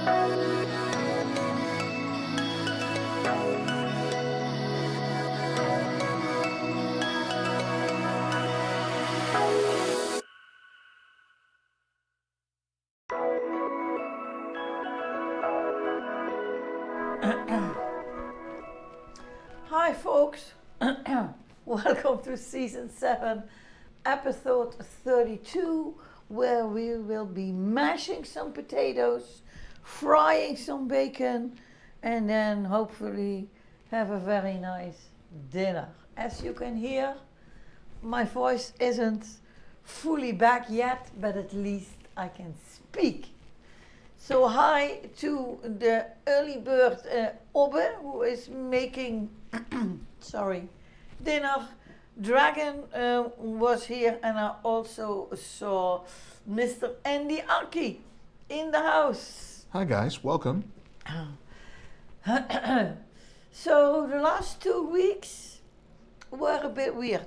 Hi folks, welcome to season 7, episode 32, where we will be mashing some potatoes, frying some bacon, and then hopefully have a very nice dinner. As you can hear, my voice isn't fully back yet, but at least I can speak. So hi to the early bird Obbe, who is making dinner. Dragon was here, and I also saw Mr. Endive in the house. Hi guys, welcome. So the last 2 weeks were a bit weird.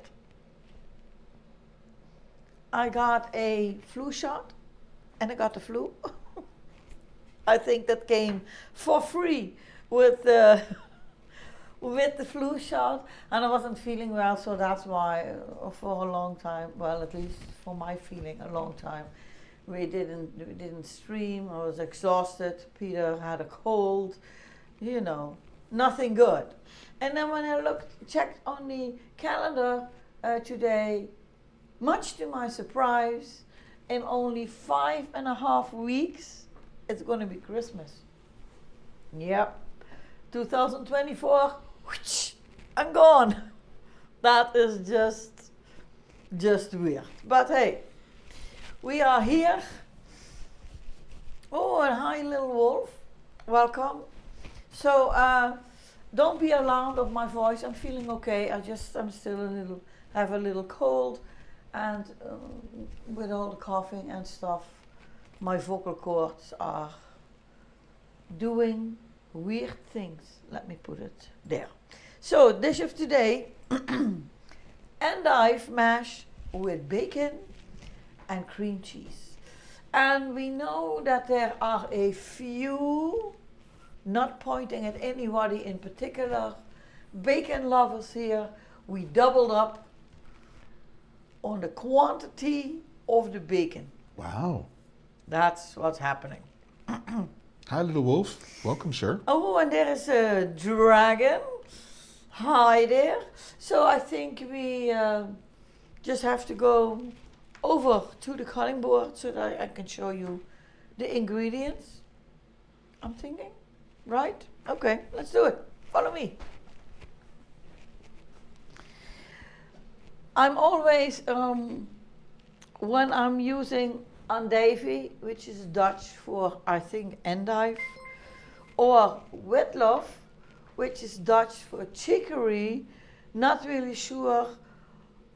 I got a flu shot, and I got the flu. I think that came for free with the flu shot, and I wasn't feeling well, so that's why for a long time, well, at least for my feeling, a long time, we didn't stream. I was exhausted. Peter had a cold, nothing good. And then when I checked on the calendar today, much to my surprise, in only 5.5 weeks, it's going to be Christmas. Yep. 2024, I'm gone. That is just weird. But hey, we are here. Oh, and hi little wolf. Welcome. So don't be alarmed of my voice. I'm feeling okay. I'm still have a little cold, and with all the coughing and stuff, my vocal cords are doing weird things. Let me put it there. So, dish of today, endive mash with bacon and cream cheese. And we know that there are a few, not pointing at anybody in particular, bacon lovers here. We doubled up on the quantity of the bacon. Wow. That's what's happening. Hi little wolf, welcome sir. Oh, and there is a dragon. Hi there. So I think we just have to go over to the cutting board so that I can show you the ingredients. I'm thinking, right? Okay, let's do it. Follow me. I'm always, when I'm using Endive, which is Dutch for, I think, endive, or witlof, which is Dutch for chicory, not really sure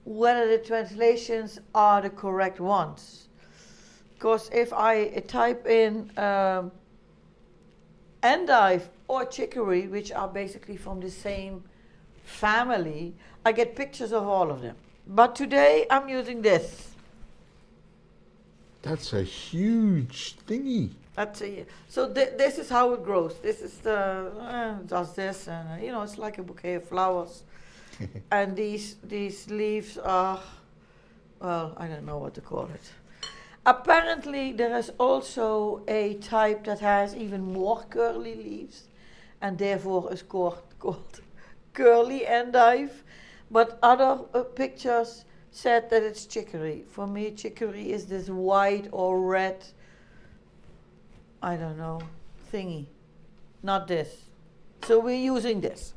whether the translations are the correct ones. Because if I type in endive or chicory, which are basically from the same family, I get pictures of all of them. But today I'm using this. That's a huge thingy. So this is how it grows. This is does this, and it's like a bouquet of flowers. And these leaves are, well, I don't know what to call it. Apparently there is also a type that has even more curly leaves, and therefore is called curly endive. But other pictures said that it's chicory. For me, chicory is this white or red, I don't know, thingy. Not this. So we're using this.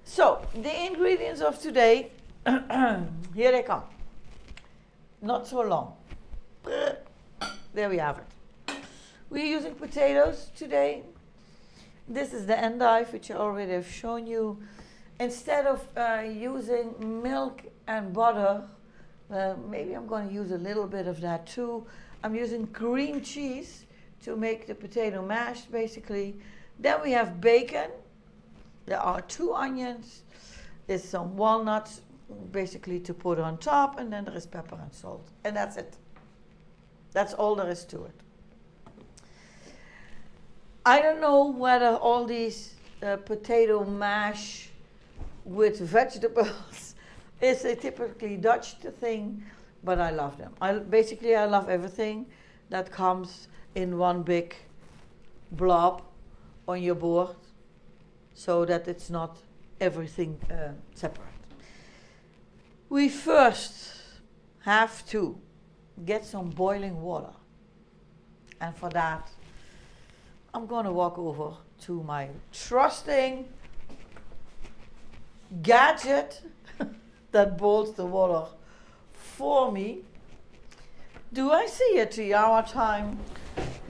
So, the ingredients of today, here they come. Not so long. There we have it. We're using potatoes today. This is the endive, which I already have shown you. Instead of using milk and butter, maybe I'm going to use a little bit of that too. I'm using cream cheese to make the potato mash, basically. Then we have bacon. There are 2 onions. There's some walnuts, basically to put on top, and then there is pepper and salt. And that's it. That's all there is to it. I don't know whether all these potato mash with vegetables is a typically Dutch thing, but I love them. I love everything that comes in one big blob on your board, so that it's not everything separate. We first have to get some boiling water, and for that I'm going to walk over to my trusting gadget that boils the water for me. Do I see a 3 hour time?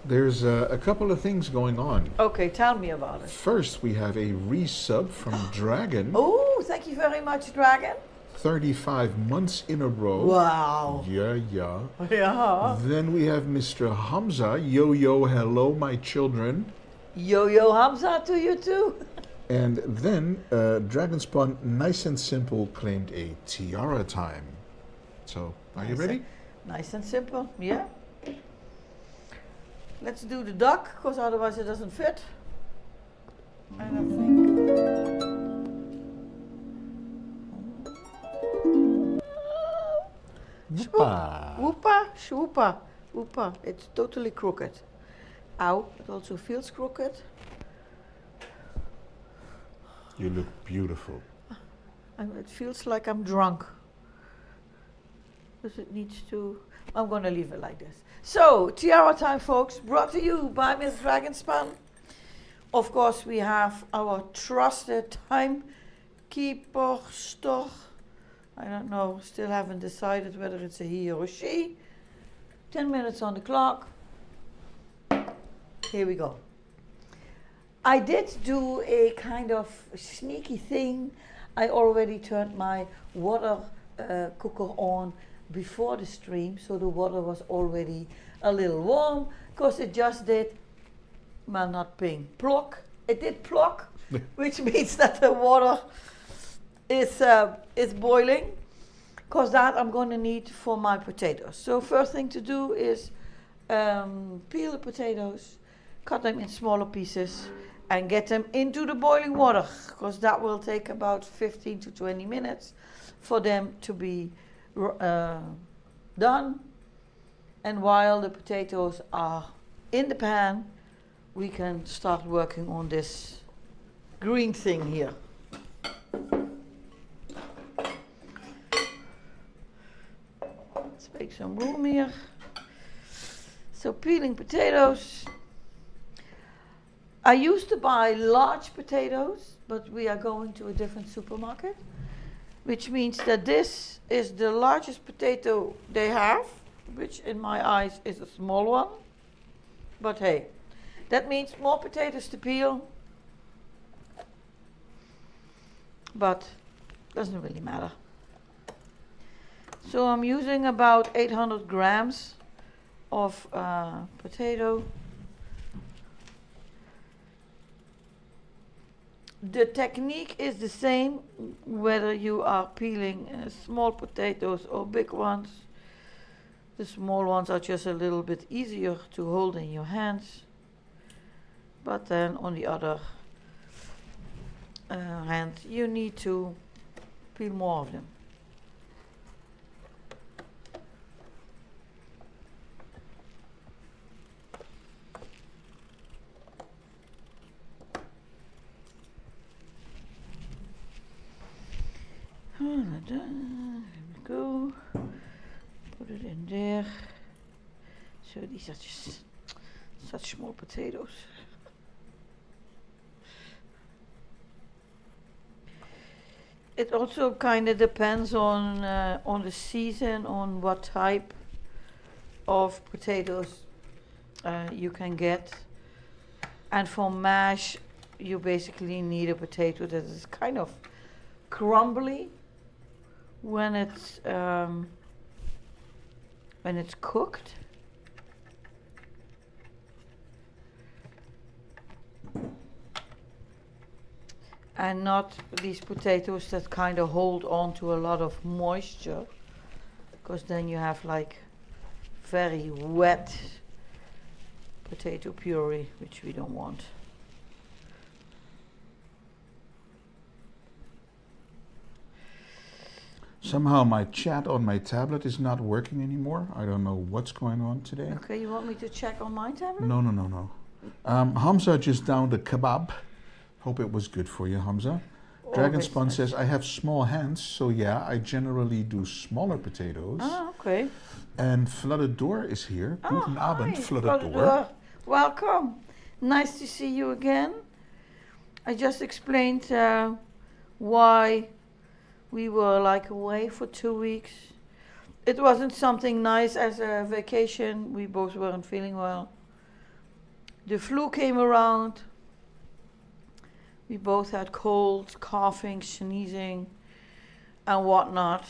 There's a couple of things going on. Okay, tell me about it. First, we have a resub from Dragon. Oh, thank you very much, Dragon. 35 months in a row. Wow. Yeah. Yeah. Then we have Mr. Hamza. Yo, hello, my children. Yo, Hamza to you too. And then Dragon Spawn, nice and simple, claimed a tiara time. So, are you ready? Nice and simple, yeah. Let's do the duck, because otherwise it doesn't fit. And I think... Whoopa. It's totally crooked. Ow, it also feels crooked. You look beautiful. And it feels like I'm drunk. Because it needs to... I'm going to leave it like this. So, tiara time, folks, brought to you by Miss Dragonspan. Of course, we have our trusted timekeeper store. I don't know, still haven't decided whether it's a he or a she. 10 minutes on the clock. Here we go. I did do a kind of sneaky thing. I already turned my water cooker on before the stream, so the water was already a little warm, because it just did, well, not ping, pluck. It did pluck, which means that the water is boiling, because that I'm going to need for my potatoes. So first thing to do is peel the potatoes, cut them in smaller pieces, and get them into the boiling water, because that will take about 15 to 20 minutes for them to be done. And while the potatoes are in the pan, we can start working on this green thing here. Let's make some room here. So peeling potatoes. I used to buy large potatoes, but we are going to a different supermarket, which means that this is the largest potato they have, which in my eyes is a small one. But hey, that means more potatoes to peel, but doesn't really matter. So I'm using about 800 grams of potato. The technique is the same whether you are peeling small potatoes or big ones. The small ones are just a little bit easier to hold in your hands, but then on the other hand you need to peel more of them. There we go. Put it in there. So these are just such small potatoes. It also kind of depends on the season, on what type of potatoes you can get. And for mash, you basically need a potato that is kind of crumbly when it's cooked. And not these potatoes that kind of hold on to a lot of moisture, because then you have like very wet potato puree, which we don't want. Somehow my chat on my tablet is not working anymore. I don't know what's going on today. Okay, you want me to check on my tablet? No, no, no, no. Hamza just downed a kebab. Hope it was good for you, Hamza. Dragonspun says, I have small hands, so yeah, I generally do smaller potatoes. Ah, okay. And Flooded Door is here. Guten Abend, hi, Flooded Door. Welcome. Nice to see you again. I just explained why we were like away for 2 weeks. It wasn't something nice as a vacation. We both weren't feeling well. The flu came around. We both had colds, coughing, sneezing, and whatnot.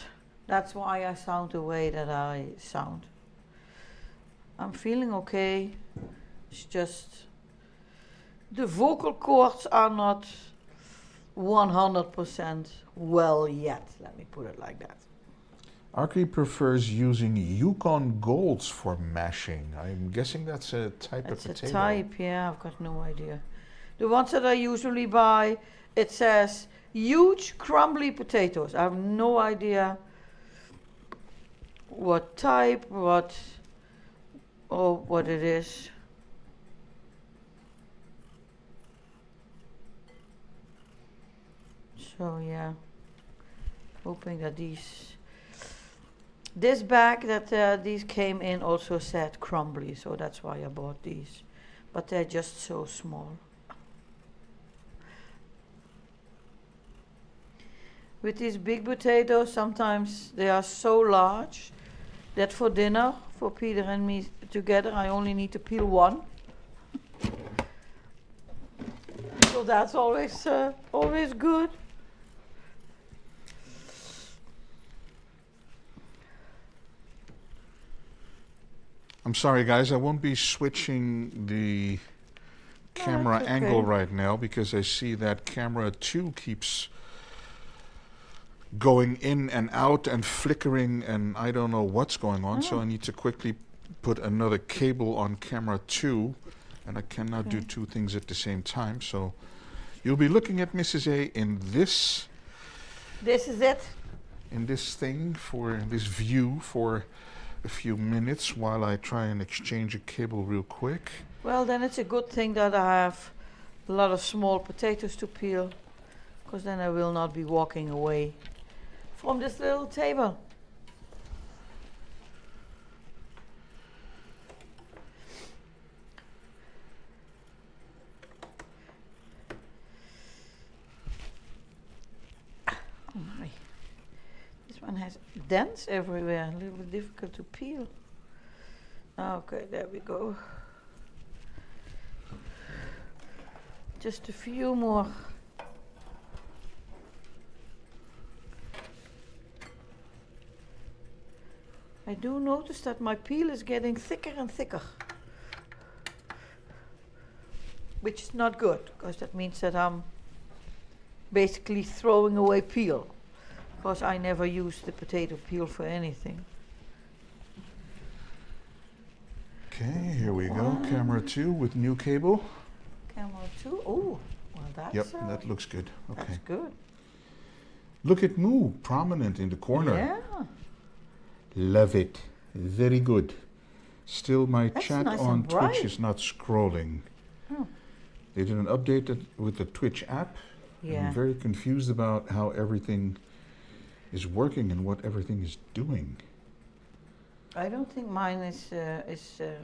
That's why I sound the way that I sound. I'm feeling okay. It's just the vocal cords are not 100% well yet. Let me put it like that. Archie prefers using Yukon Golds for mashing. I'm guessing that's a type of potato. It's a type, yeah, I've got no idea. The ones that I usually buy, it says huge crumbly potatoes. I have no idea what type, what it is. So yeah, hoping that this bag that these came in also said crumbly, so that's why I bought these. But they're just so small. With these big potatoes, sometimes they are so large that for dinner, for Peter and me together, I only need to peel one. So that's always good. I'm sorry guys, I won't be switching the camera angle right now because I see that camera 2 keeps going in and out and flickering and I don't know what's going on, so I need to quickly put another cable on camera 2 and I cannot do 2 things at the same time, so you'll be looking at Mrs. A in this is it, in this thing, for this view for a few minutes while I try and exchange a cable real quick. well then it's a good thing that I have a lot of small potatoes to peel, because then I will not be walking away from this little table. Oh my. This one has dents everywhere, a little bit difficult to peel. Okay, there we go. Just a few more. I do notice that my peel is getting thicker and thicker, which is not good, because that means that I'm basically throwing away peel, because I never use the potato peel for anything. Okay, here we go. Camera 2 with new cable. Camera 2. Oh, well that's. Yep, that looks good. Okay. That's good. Look at Moo, prominent in the corner. Yeah. Love it. Very good. Still, my That's chat nice on and bright. Twitch is not scrolling. Oh. They did an update with the Twitch app. Yeah. I'm very confused about how everything is working and what everything is doing. I don't think mine is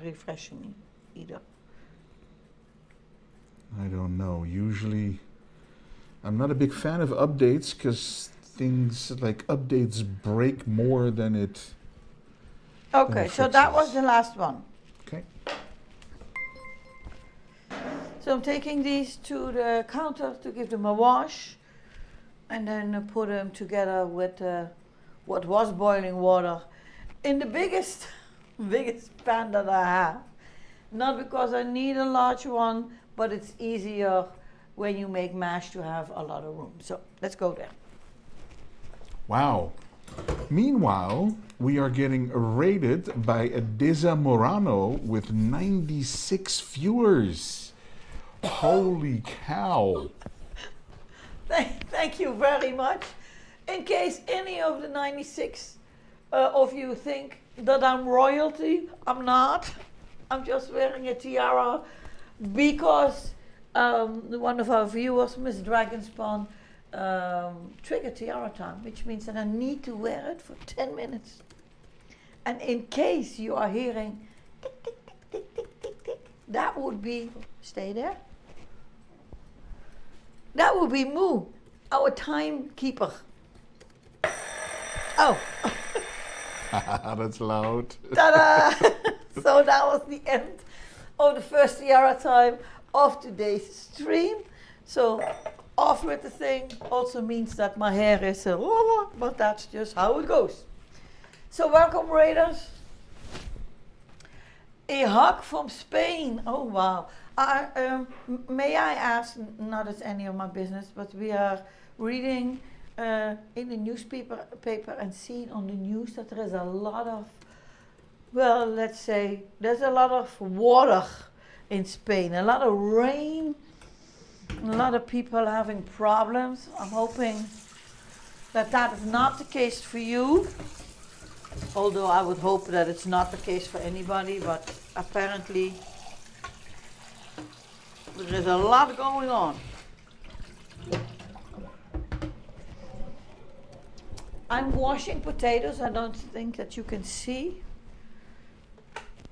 refreshing either. I don't know. Usually, I'm not a big fan of updates because things like updates break more than it. Okay, so that was the last one. Okay. So I'm taking these to the counter to give them a wash, and then put them together with what was boiling water in the biggest pan that I have. Not because I need a large one, but it's easier when you make mash to have a lot of room. So let's go there. Wow. Meanwhile, we are getting rated by Deza Morano with 96 viewers. Holy cow. Thank you very much. In case any of the 96 of you think that I'm royalty, I'm not. I'm just wearing a tiara because one of our viewers, Miss Dragonspawn, triggered tiara time, which means that I need to wear it for 10 minutes. And in case you are hearing tick, tick, tick, tick, tick, tick, tick, that would be, stay there. That would be Moo, our timekeeper. Oh. That's loud. Ta-da! So that was the end of the first tiara time of today's stream. So off with the thing also means that my hair is but that's just how it goes. So welcome, Raiders. A hug from Spain. Oh wow. May I ask, not as any of my business, but we are reading in the newspaper and seeing on the news that there is a lot of, well, let's say, there's a lot of water in Spain, a lot of rain, a lot of people having problems. I'm hoping that that is not the case for you, although I would hope that it's not the case for anybody, but apparently there's a lot going on. I'm washing potatoes. I don't think that you can see,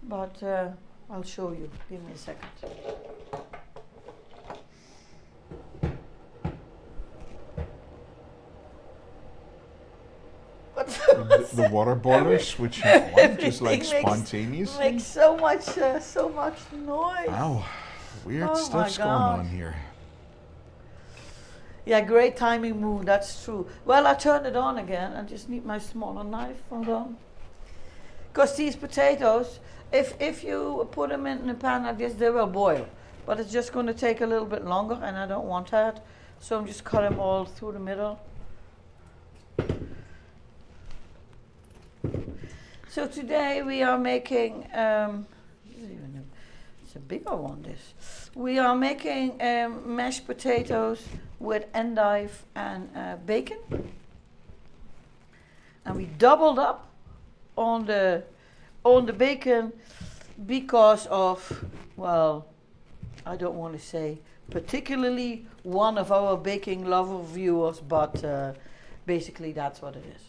but I'll show you. Give me a second. The water boiler switching on, just like spontaneous. Makes so much noise. Wow, weird Oh stuff's my going God. on here. Yeah, great timing move, that's true. Well, I turned it on again. I just need my smaller knife. Hold on. Because these potatoes, if you put them in a pan like this, they will boil. But it's just going to take a little bit longer, and I don't want that. So I'm just cut them all through the middle. So today we are making, it's a bigger one, this. We are making mashed potatoes with endive and bacon. And we doubled up on the bacon because of, well, I don't want to say particularly one of our baking lover viewers, but basically that's what it is.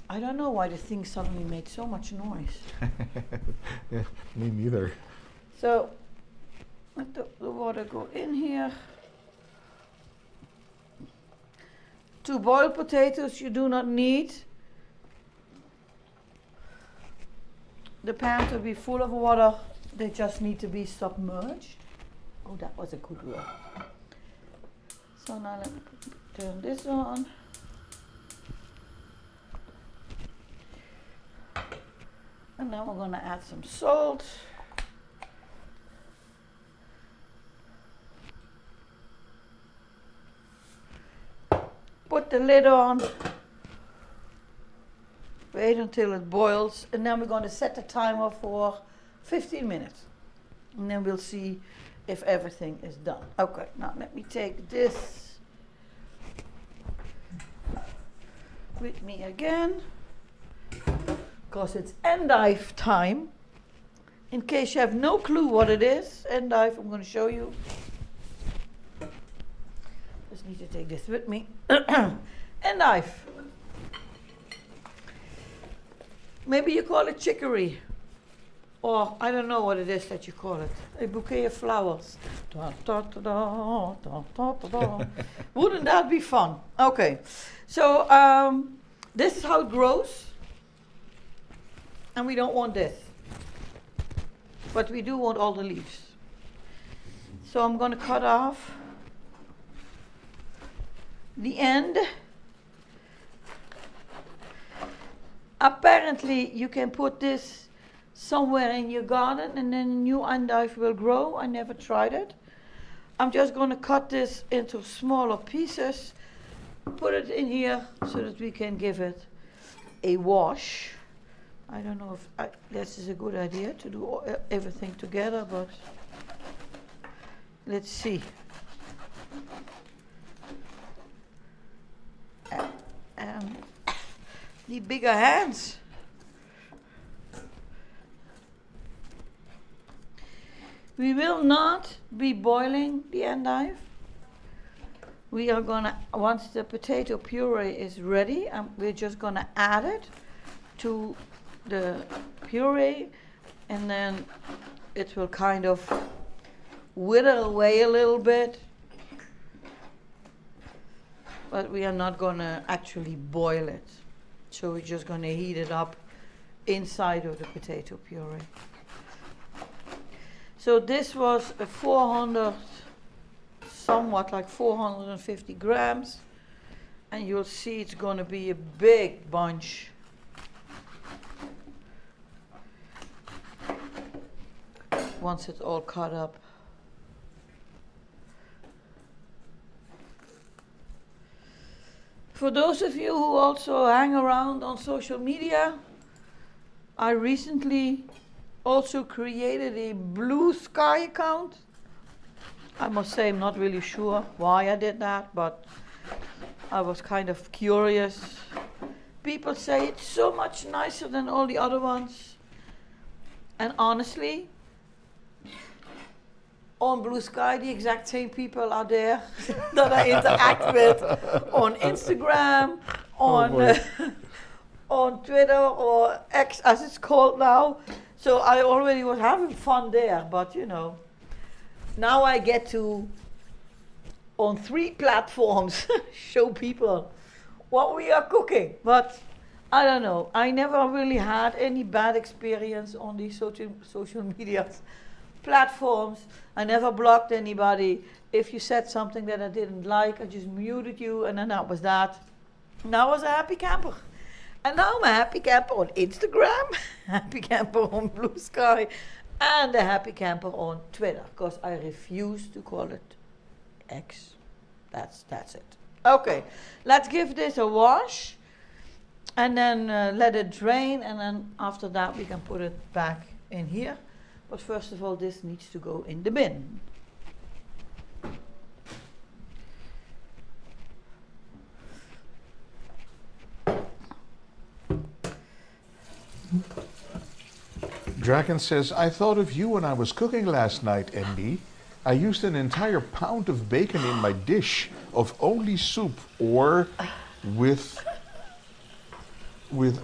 I don't know why the thing suddenly made so much noise. Yeah, me neither. So let the water go in here. To boil potatoes, you do not need the pan to be full of water. They just need to be submerged. Oh, that was a good word. So now let me turn this on. And now we're going to add some salt. Put the lid on. Wait until it boils. And then we're going to set the timer for 15 minutes. And then we'll see if everything is done. Okay, now let me take this with me again. Because it's endive time. In case you have no clue what it is, endive, I'm going to show you. Just need to take this with me. Endive. Maybe you call it chicory. Or I don't know what it is that you call it. A bouquet of flowers. Da, da, da, da, da, da, da, da. Wouldn't that be fun? Okay. So this is how it grows. And we don't want this. But we do want all the leaves. So I'm going to cut off the end. Apparently you can put this somewhere in your garden and then new endive will grow. I never tried it. I'm just going to cut this into smaller pieces put it in here so that we can give it a wash. I don't know if this is a good idea to do everything together, but let's see. Need bigger hands. We will not be boiling the endive. We are gonna, once the potato puree is ready, we're just gonna add it to the puree, and then it will kind of wither away a little bit. But we are not gonna actually boil it. So we're just gonna heat it up inside of the potato puree. So this was a 400, somewhat like 450 grams. And you'll see it's gonna be a big bunch. Once it's all cut up. For those of you who also hang around on social media, I recently also created a Blue Sky account. I must say I'm not really sure why I did that, but I was kind of curious. People say it's so much nicer than all the other ones. And honestly, on Blue Sky, the exact same people are there that I interact with on Instagram, on on Twitter, or X as it's called now. So I already was having fun there, but you know, now I get to, on 3 platforms, show people what we are cooking. But I don't know, I never really had any bad experience on these social media platforms. I never blocked anybody. If you said something that I didn't like, I just muted you, and then that was that. Now I was a happy camper. And now I'm a happy camper on Instagram, happy camper on Blue Sky, and a happy camper on Twitter, because I refuse to call it X. That's it. Okay, let's give this a wash, and then let it drain, and then after that we can put it back in here. But first of all, this needs to go in the bin. Dragon says, I thought of you when I was cooking last night, Andy. I used an entire pound of bacon in my dish of only soup, or with /E,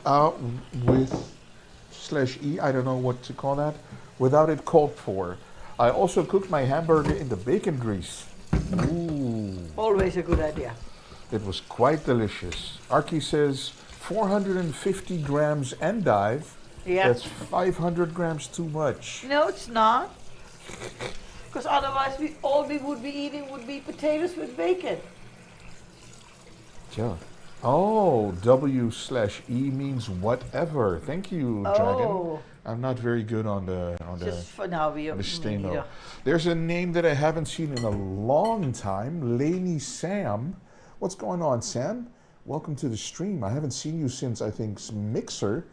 I don't know what to call that, without it called for. I also cooked my hamburger in the bacon grease. Ooh. Always a good idea. It was quite delicious. Archie says 450 grams endive. Yeah. That's 500 grams too much. No, it's not. Because otherwise all we would be eating would be potatoes with bacon. Yeah. Oh, W/E means whatever. Thank you, Dragon. Oh. I'm not very good on the Just for now, we are steno. There's a name that I haven't seen in a long time, Laney Sam. What's going on, Sam? Welcome to the stream. I haven't seen you since, I think, Mixer.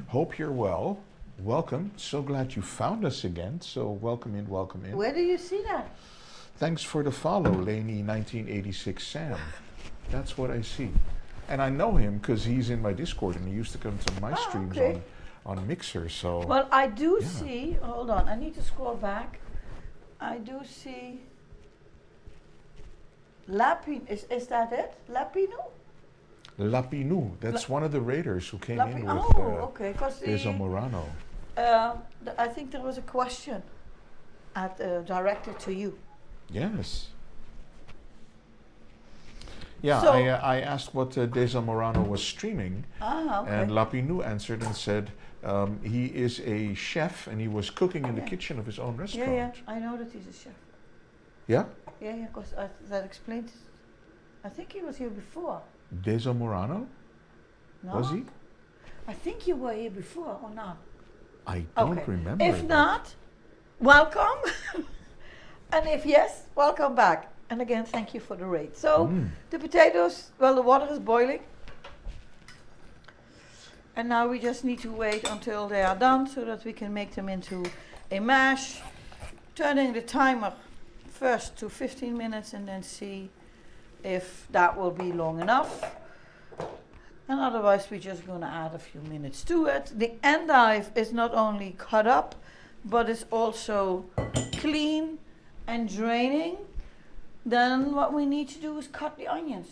Hope you're well. Welcome. So glad you found us again. So welcome in, welcome in. Where do you see that? Thanks for the follow, Laney 1986 Sam. That's what I see. And I know him because he's in my Discord and he used to come to my streams on Mixer. So well, I do see, hold on, I need to scroll back. I do see Lapin, is that it? Lapino? Lapinu, that's one of the raiders who came in with okay, because Morano. I think there was a question directed to you. Yes. Yeah, So I asked what Deza Morano was streaming, okay. and Lapinu answered and said he is a chef and he was cooking in the kitchen of his own restaurant. Yeah, I know that he's a chef. Yeah? Yeah, because that explains. I think he was here before. Deza Morano? No? Was he? I think you were here before, or not? I don't remember. If not, welcome. And if yes, welcome back. And again, thank you for the rate. So the potatoes, well, the water is boiling. And now we just need to wait until they are done so that we can make them into a mash. Turning the timer first to 15 minutes and then see if that will be long enough. And otherwise we're just going to add a few minutes to it. The endive is not only cut up, but it's also clean and draining. Then what we need to do is cut the onions,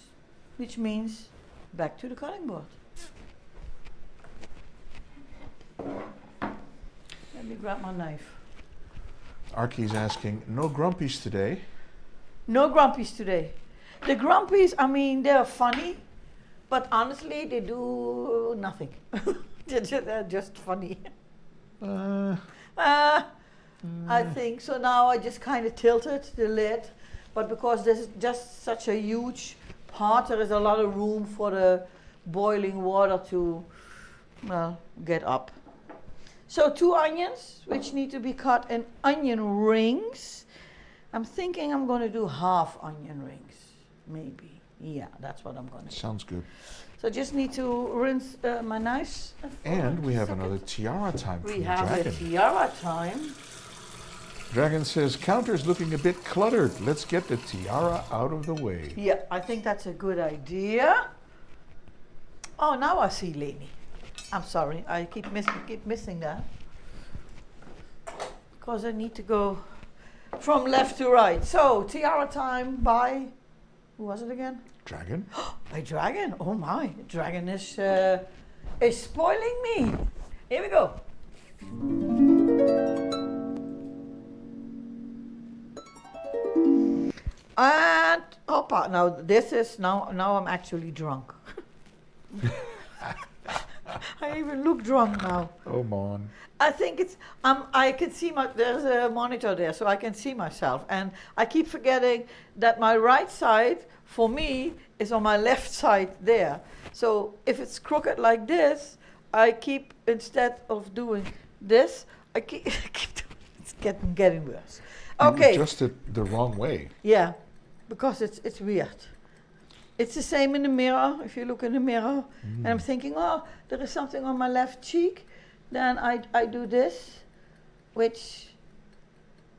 which means back to the cutting board. Let me grab my knife. Arky's asking, no grumpies today? No grumpies today. The grumpies, I mean, they're funny, but honestly, they do nothing. They're just funny. I think so. Now I just kind of tilted the lid, but because this is just such a huge pot, there is a lot of room for the boiling water to, well, get up. So 2 onions, which need to be cut in onion rings. I'm thinking I'm going to do half onion rings, maybe. Yeah, that's what I'm going to do. Sounds good. So I just need to rinse my knives. And we have another tiara time from We have Dragon. a tiara time. Dragon says, counter's looking a bit cluttered. Let's get the tiara out of the way. Yeah, I think that's a good idea. Oh, now I see Leni. I'm sorry, I keep missing that. Because I need to go from left to right. So, tiara time by, who was it again? Dragon? By Dragon. Oh my, Dragon is spoiling me. Here we go. And hoppa. Now this is now I'm actually drunk. I even look drunk now. Oh, man. I think it's I can see there's a monitor there, so I can see myself, and I keep forgetting that my right side for me is on my left side there. So if it's crooked like this, I keep, instead of doing this, I keep it's getting worse. Okay. You adjusted the wrong way. Yeah, because it's weird. It's the same in the mirror. If you look in the mirror, and I'm thinking, oh, there is something on my left cheek, then I do this, which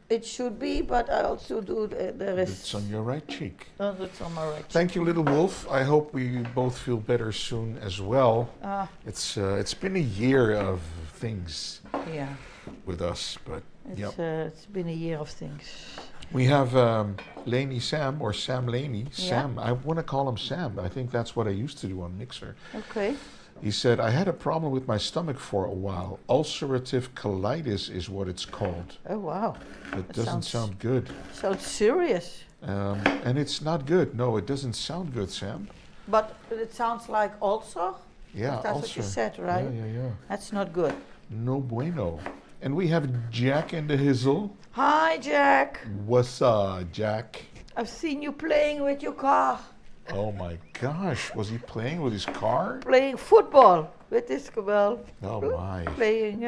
it should be, but I also do there is. It's on your right cheek. Oh, it's on my right cheek. Thank you, little wolf. I hope we both feel better soon as well. It's been a year of things Yeah, with us, but it's been a year of things. we have Laney Sam, or Sam Laney. Yeah. Sam, I want to call him Sam. I think that's what I used to do on Mixer. Okay. He said, I had a problem with my stomach for a while. Ulcerative colitis is what it's called. Oh wow. It That doesn't sound good. Sounds serious, And it's not good. No, it doesn't sound good, Sam. but it sounds like ulcer. Yeah, That's what you said, right? Yeah. That's not good. No bueno. And we have Jack in the Hizzle. Hi, Jack. What's up, Jack? I've seen you playing with your car. Oh my gosh, was he playing with his car? Playing football with his car. Oh my. Playing,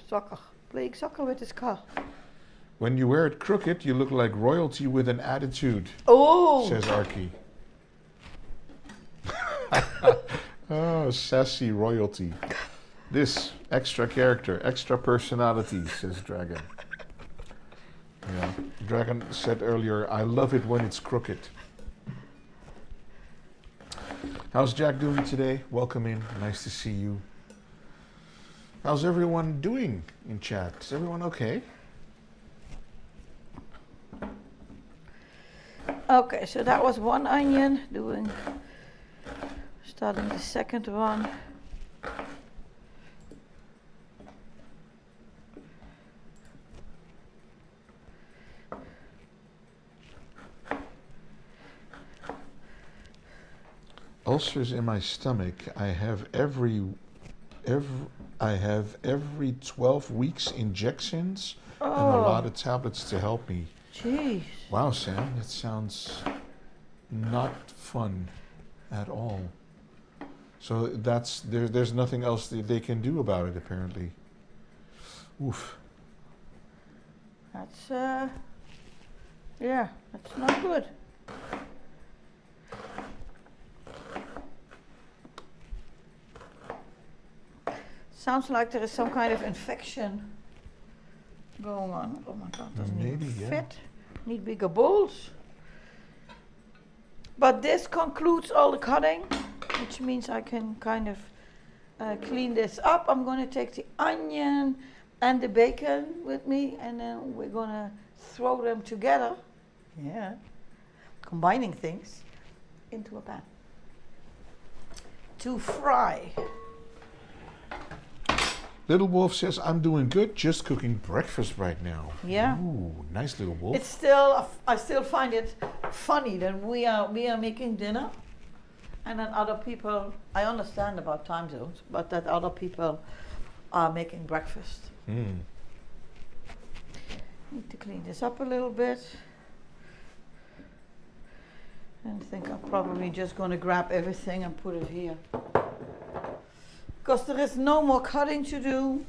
soccer. Playing soccer with his car. When you wear it crooked, you look like royalty with an attitude, Oh! says Arky. Oh, sassy royalty. This extra character, extra personality, says Dragon. Yeah. Dragon said earlier, I love it when it's crooked. How's Jack doing today? Welcome in. Nice to see you. How's everyone doing in chat? Is everyone okay? Okay, so that was one onion, starting the second one. Ulcers in my stomach. I have every 12 weeks injections and a lot of tablets to help me. Jeez. Wow, Sam, that sounds not fun at all. So there's nothing else that they can do about it, apparently. Oof. That's, that's not good. sounds like there is some kind of infection going on. Oh my God, doesn't Maybe, even yeah. fit. Need bigger bowls. But this concludes all the cutting, which means I can kind of clean this up. I'm going to take the onion and the bacon with me, and then we're going to throw them together. Yeah, combining things into a pan to fry. Little Wolf says, I'm doing good, just cooking breakfast right now. Yeah. Ooh, nice Little Wolf. It's still, I still find it funny that we are making dinner, and then other people, I understand about time zones, but that other people are making breakfast. Mm. Need to clean this up a little bit. And I think I'm probably just going to grab everything and put it here. Because there is no more cutting to do.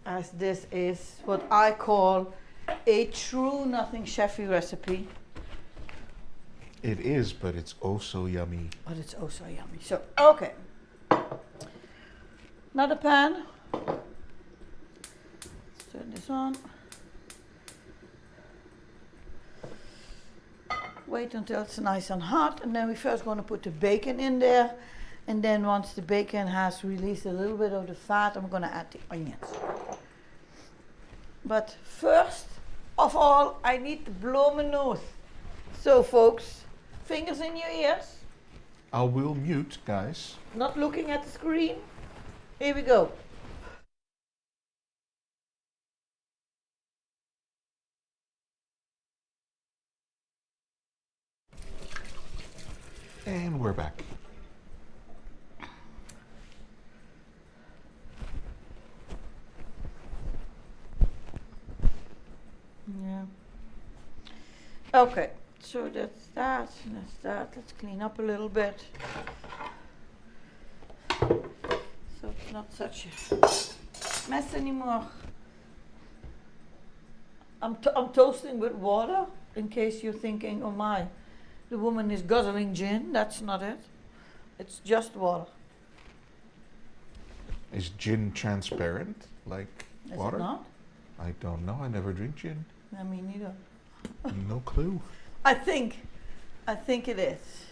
As this is what I call a true nothing chefy recipe. It is, but it's oh so yummy. But it's oh so yummy. So, okay. Another pan. Let's turn this on. Wait until it's nice and hot, and then we're first going to put the bacon in there, and then once the bacon has released a little bit of the fat, I'm going to add the onions. But first of all, I need to blow my nose. So folks, fingers in your ears, I will mute, guys. not looking at the screen. Here we go. And we're back. Yeah. Okay, so that's that, and that's that. Let's clean up a little bit. So it's not such a mess anymore. I'm toasting with water, in case you're thinking, oh my, the woman is guzzling gin. That's not it. It's just water. Is gin transparent like Is water? it not? I don't know. I never drink gin. I mean, neither. No clue. I think it is.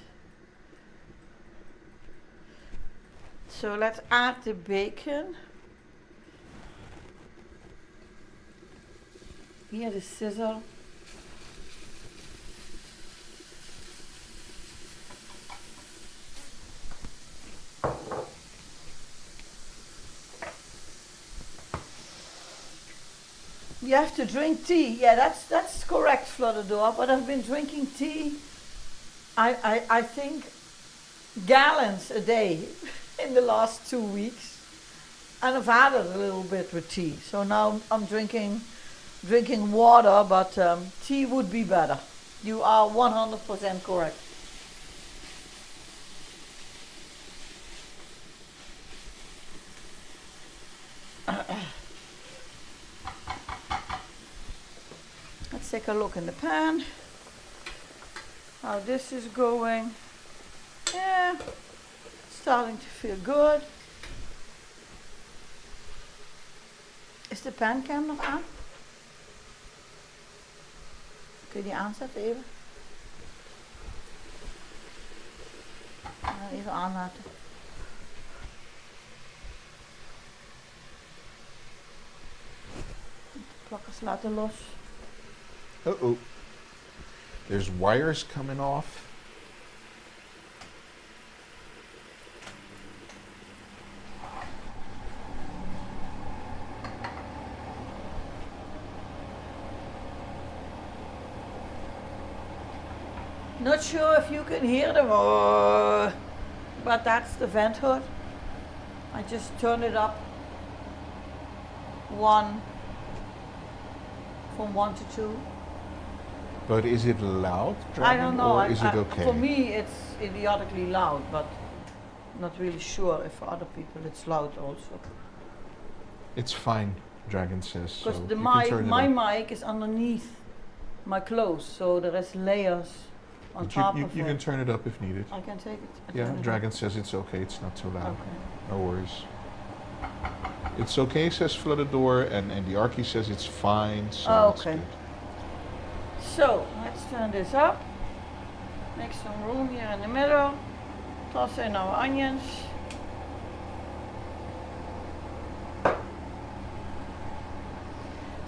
So let's add the bacon. Here, the sizzle. You have to drink tea. Yeah, that's correct, Floodador. But I've been drinking tea. I think gallons a day in the last 2 weeks, and I've had it a little bit with tea. So now I'm drinking water, but tea would be better. You are 100% correct. Let's take a look in the pan. How this is going. Yeah, starting to feel good. Is de pancam nog aan? Kun je die aanzetten even? Even aanlaten. De plakkers laten los. Uh-oh. There's wires coming off. Not sure if you can hear them, but that's the vent hood. I just turn it up from 1 to 2. But is it loud, I Dragon, don't know. or is it okay? For me, it's idiotically loud, but not really sure if for other people it's loud also. It's fine, Dragon says. So Because you can turn it my up. mic is underneath my clothes, so there is layers on But top you of you it. can turn it up if needed. I can take it. I Yeah, turn it Dragon says it's okay, it's not too up. loud. Okay. No worries. It's okay, says Floodador, and the Archie says it's fine, so Oh, it's okay. good. So let's turn this up. Make some room here in the middle. Toss in our onions.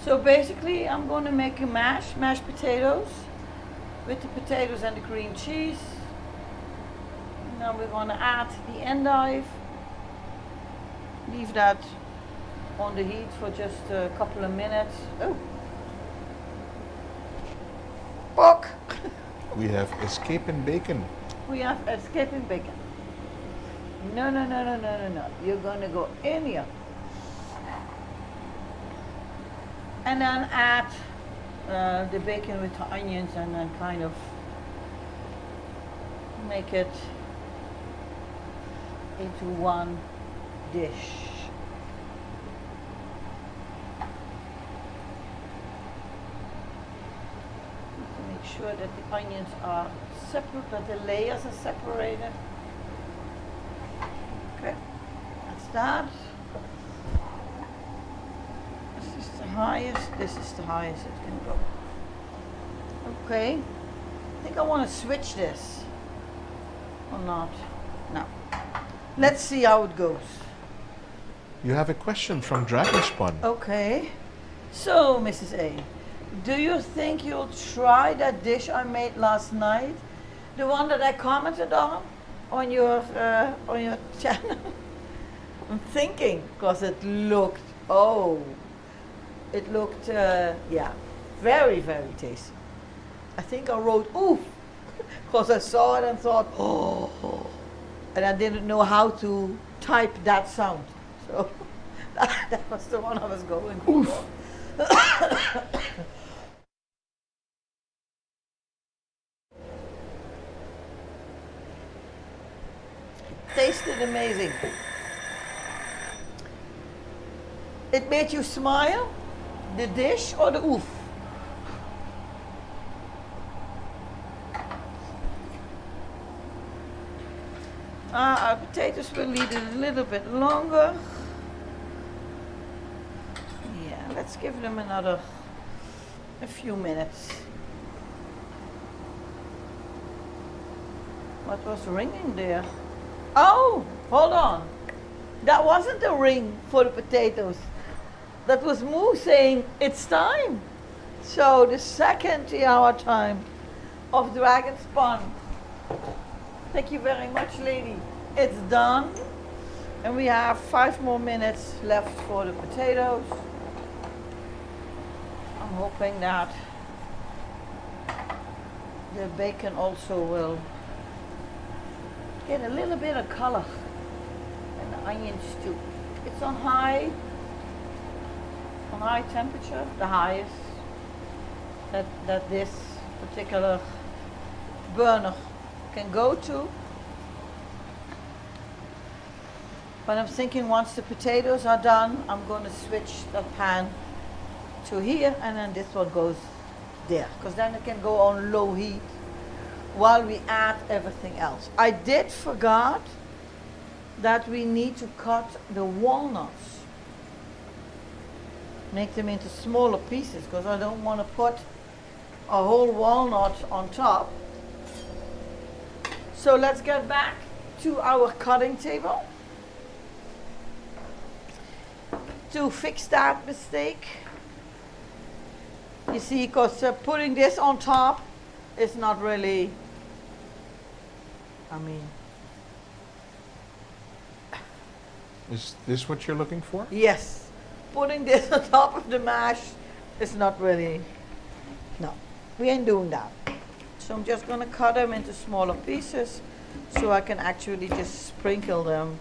So basically I'm going to make a mashed potatoes with the potatoes and the cream cheese. And then we're going to add the endive. Leave that on the heat for just a couple of minutes. Oh. Pork. We have escaping bacon. We have escaping bacon. No, no, no, no, no, no, no. You're going to go in here. And then add the bacon with the onions and then kind of make it into one dish. To make sure that the onions are separate, that the layers are separated. Okay, that's that. This is the highest, this is the highest it can go. Okay, I think I want to switch this or not. No. Let's see how it goes. You have a question from Dragonspun. Okay, so Mrs. A, do you think you'll try that dish I made last night? The one that I commented on your channel? I'm thinking, because it looked, yeah, very, very tasty. I think I wrote, oof, because I saw it and thought, oh, and I didn't know how to type that sound. So that was the one I was going for. Oof. Tasted amazing. It made you smile? The dish or the oof? Our potatoes will need it a little bit longer. Yeah, let's give them a few minutes. What was ringing there? Oh, hold on. That wasn't a ring for the potatoes. That was Moo saying it's time. So the second 3-hour time of Dragon Spawn. Thank you very much, lady. It's done. And we have 5 more minutes left for the potatoes. I'm hoping that the bacon also will get a little bit of color. And the onions too. It's on high temperature, the highest that this particular burner can go to. But I'm thinking once the potatoes are done, I'm going to switch the pan to here, and then this one goes there, because then it can go on low heat while we add everything else. I did forget that we need to cut the walnuts. Make them into smaller pieces, because I don't want to put a whole walnut on top. So let's get back to our cutting table to fix that mistake. You see, because putting this on top is not really, Is this what you're looking for? yes. Putting this on top of the mash is not really, no, we ain't doing that. So I'm just going to cut them into smaller pieces so I can actually just sprinkle them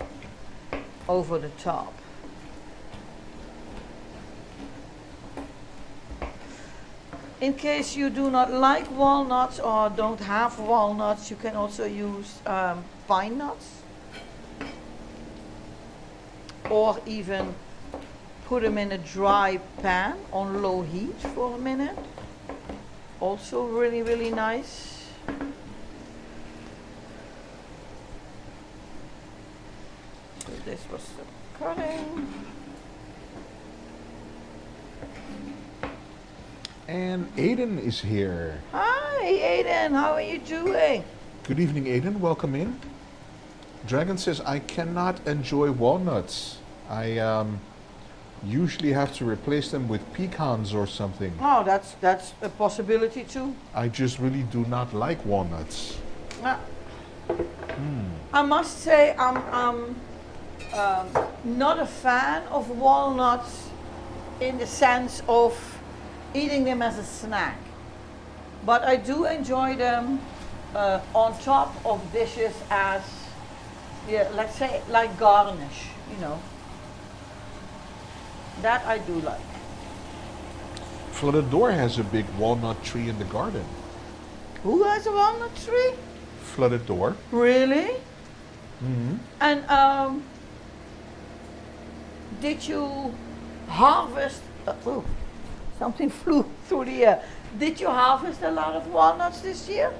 over the top. In case you do not like walnuts or don't have walnuts, you can also use pine nuts, or even put them in a dry pan on low heat for a minute. Also really, really nice. this was the cutting. And Aiden is here. Hi, Aiden. How are you doing? Good evening, Aiden. Welcome in. Dragon says, I cannot enjoy walnuts. I usually have to replace them with pecans or something. Oh, that's a possibility too. I just really do not like walnuts. I must say I'm not a fan of walnuts in the sense of eating them as a snack, but I do enjoy them on top of dishes as, yeah, let's say like garnish, you know. That I do like. Flooded Door has a big walnut tree in the garden. Who has a walnut tree? Flooded Door. Really? Mm-hmm. And did you harvest? Oh, something flew through the air. Did you harvest a lot of walnuts this year?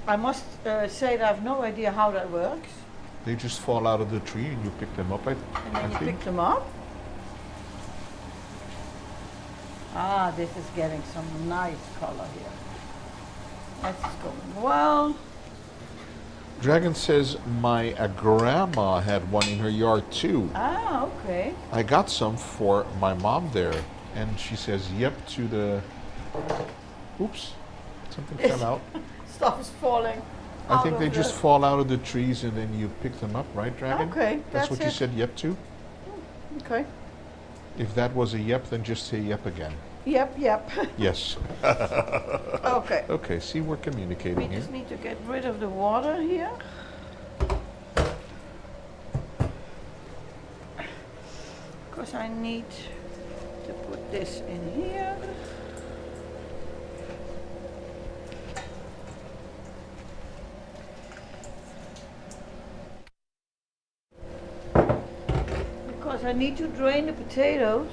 I must say that I have no idea how that works. They just fall out of the tree and you pick them up, I And then you think. pick them up. Ah, this is getting some nice color here. That's going well. Dragon says my grandma had one in her yard too. Ah, okay. I got some for my mom there, and she says yep to the. Oops, something fell out. Stuff is falling. I out think of they the- just fall out of the trees and then you pick them up, right, Dragon? Okay, That's that's what you it. said yep to? Okay. If that was a yep, then just say yep again. Yep, yep. Yes. Okay. Okay, see, we're We communicating here. just need to get rid of the water here. Because I need to put this in here. Because I need to drain the potatoes.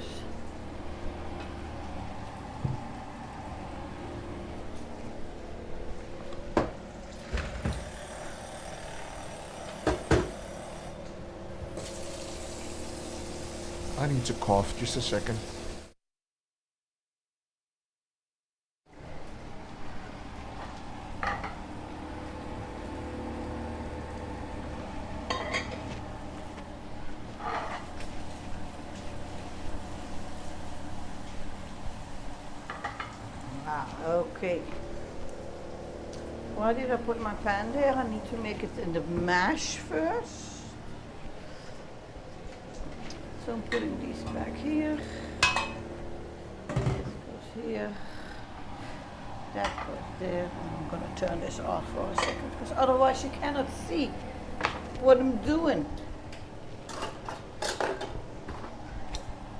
I need to cough, just a second. Ah, okay. Why did I put my pan there? I need to make it in the mash first. So I'm putting these back here. This goes here. That goes there. And I'm gonna turn this off for a second because otherwise you cannot see what I'm doing.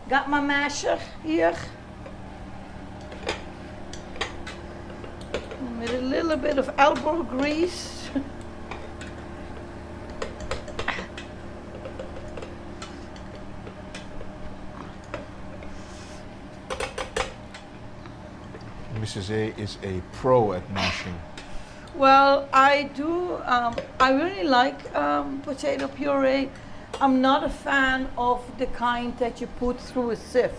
Got my masher here. With a little bit of elbow grease. Mrs. A is a pro at mashing. Well, I do. I really like potato puree. I'm not a fan of the kind that you put through a sieve.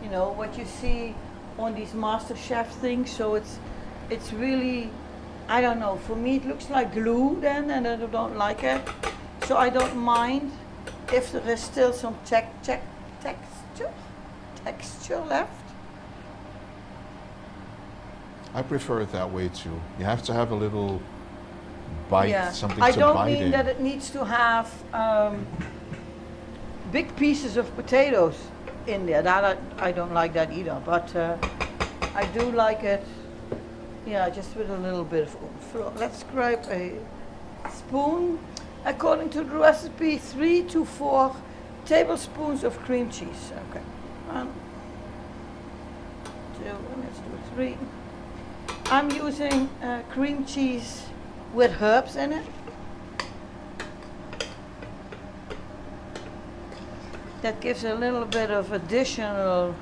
You know what you see on these MasterChef things. So it's really, I don't know. For me, it looks like glue then, and I don't like it. So I don't mind if there is still some texture left. I prefer it that way too. You have to have a little bite, Yeah, something I to don't bite mean in. that it needs to have big pieces of potatoes in there. That I don't like that either. But I do like it. Yeah, just with a little bit of oomph. Let's grab a spoon. According to the recipe, 3 to 4 tablespoons of cream cheese. Okay, 1, 2, let's do 3. I'm using cream cheese with herbs in it. That gives a little bit of additional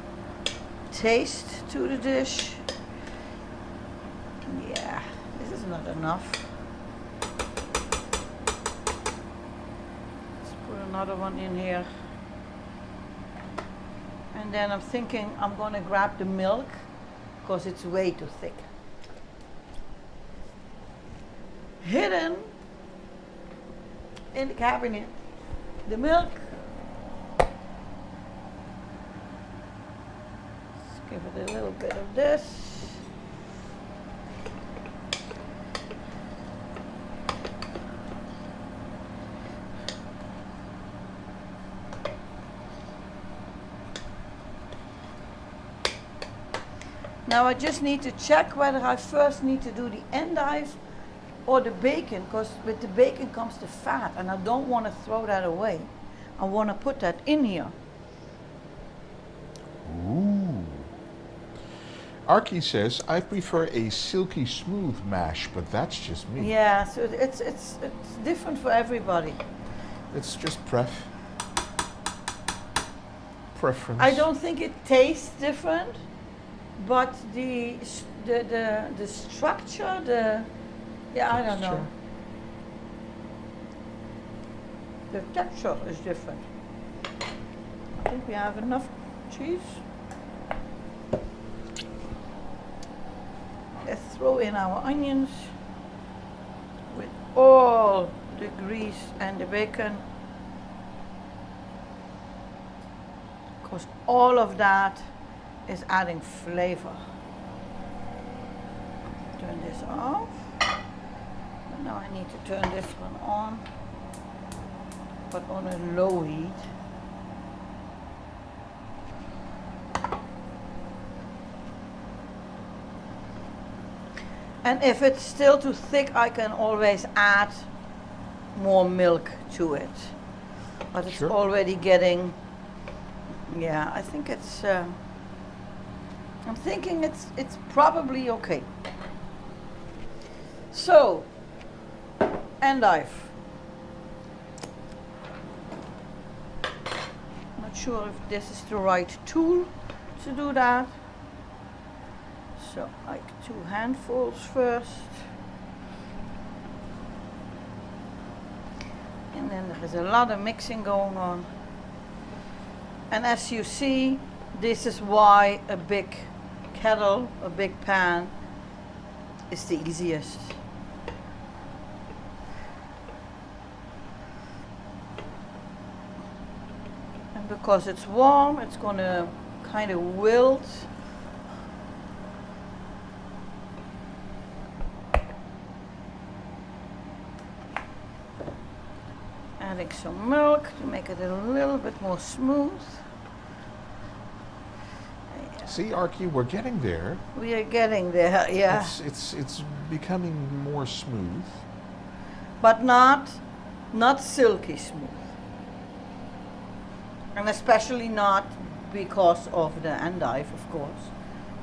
taste to the dish. Yeah, this is not enough. another one in here. And then I'm thinking I'm going to grab the milk because it's way too thick. Hidden in the cabinet, the milk. Let's give it a little bit of this. Now I just need to check whether I first need to do the endive or the bacon, because with the bacon comes the fat and I don't want to throw that away. I want to put that in here. Ooh. Arky says, I prefer a silky smooth mash, but that's just me. Yeah, so it's different for everybody. It's just preference. I don't think it tastes different, but the structure, I don't know. The texture is different. I think we have enough cheese. Let's throw in our onions with all the grease and the bacon, because all of that is adding flavor. Turn this off. Now I need to turn this one on, but on a low heat. And if it's still too thick, I can always add more milk to it. But it's Sure. already getting, yeah, I think it's, I'm thinking it's probably okay. So, endive. Not sure if this is the right tool to do that. So, like 2 handfuls first. And then there is a lot of mixing going on. And as you see, this is why a big kettle, a big pan, is the easiest. And because it's warm, it's going to kind of wilt. Adding some milk to make it a little bit more smooth. See, Arky, we're getting there. We are getting there, yeah. It's becoming more smooth. But not silky smooth. And especially not because of the endive, of course,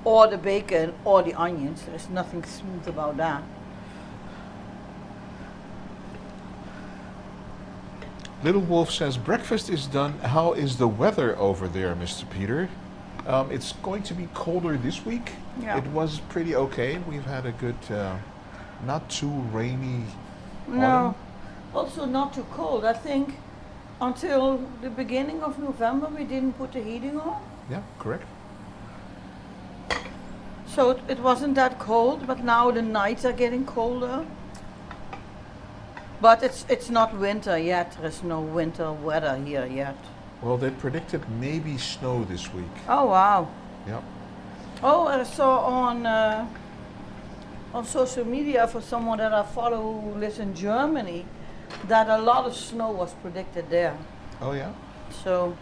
or the bacon or the onions. There's nothing smooth about that. Little Wolf says, breakfast is done. How is the weather over there, Mr. Peter? It's going to be colder this week. Yeah. It was pretty okay. We've had a good, not too rainy No, autumn. also not too cold. I think until the beginning of November we didn't put the heating on. Yeah, correct. So it wasn't that cold, but now the nights are getting colder. But it's not winter yet. There is no winter weather here yet. Well, they predicted maybe snow this week. Oh wow! Yep. Oh, I saw on social media for someone that I follow who lives in Germany that a lot of snow was predicted there. Oh yeah. So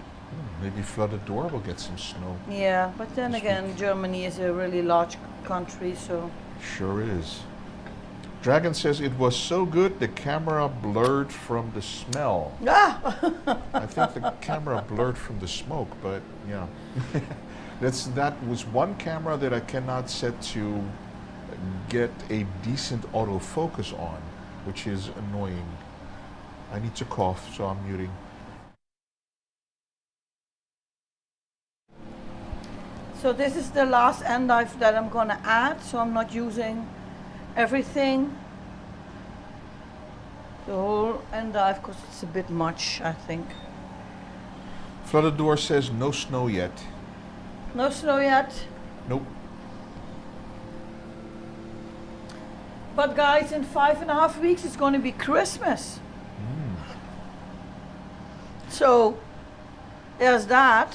Maybe Flooded Door will get some snow. yeah, but then This again, week. Germany is a really large country, so Sure is. Dragon says it was so good the camera blurred from the smell. ah. I think the camera blurred from the smoke, but yeah. That was one camera that I cannot set to get a decent autofocus on, which is annoying. I need to cough, so I'm muting. So this is the last endive that I'm gonna add, so I'm not using everything. The whole endive, because it's a bit much, I think. Floodador says no snow yet. No snow yet. Nope. But guys, in 5.5 weeks it's going to be Christmas. So there's that.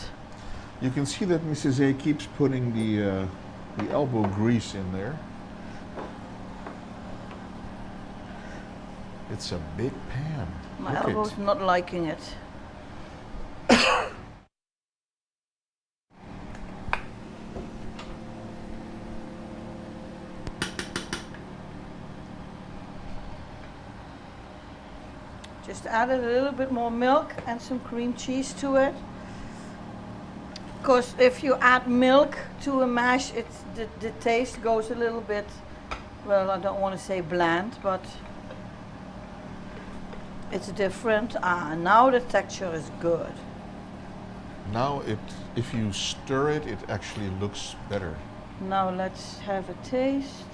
You can see that Mrs. A keeps putting the elbow grease in there. It's a big pan. My Look elbow's it. not liking it. Just added a little bit more milk and some cream cheese to it. Because if you add milk to a mash, it's the taste goes a little bit, well, I don't want to say bland, but it's different. Now the texture is good. Now if you stir it, it actually looks better. Now let's have a taste.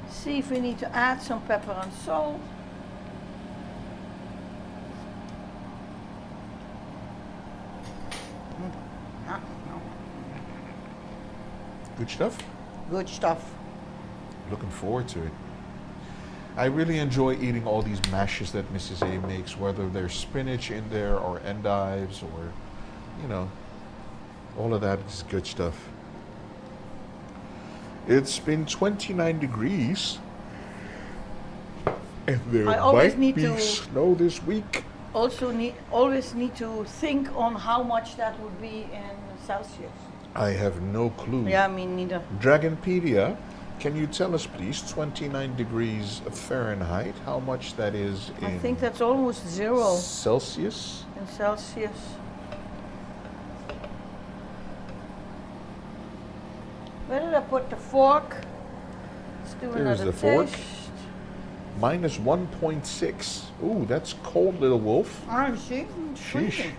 See if we need to add some pepper and salt. Good stuff. Good stuff. Looking forward to it. I really enjoy eating all these mashes that Mrs. A makes, whether there's spinach in there or endives or, you know, all of that is good stuff. It's been 29 degrees and there might be snow this week. Always need to think on how much that would be in Celsius. I have no clue. Yeah, me neither. Dragonpedia, can you tell us please, 29 degrees Fahrenheit, how much that is in I think that's almost 0 Celsius? in Celsius. Where did I put the fork? Let's do There's another the fork. taste. Minus 1.6. Ooh, that's cold, little wolf. Ah, see? Sheesh.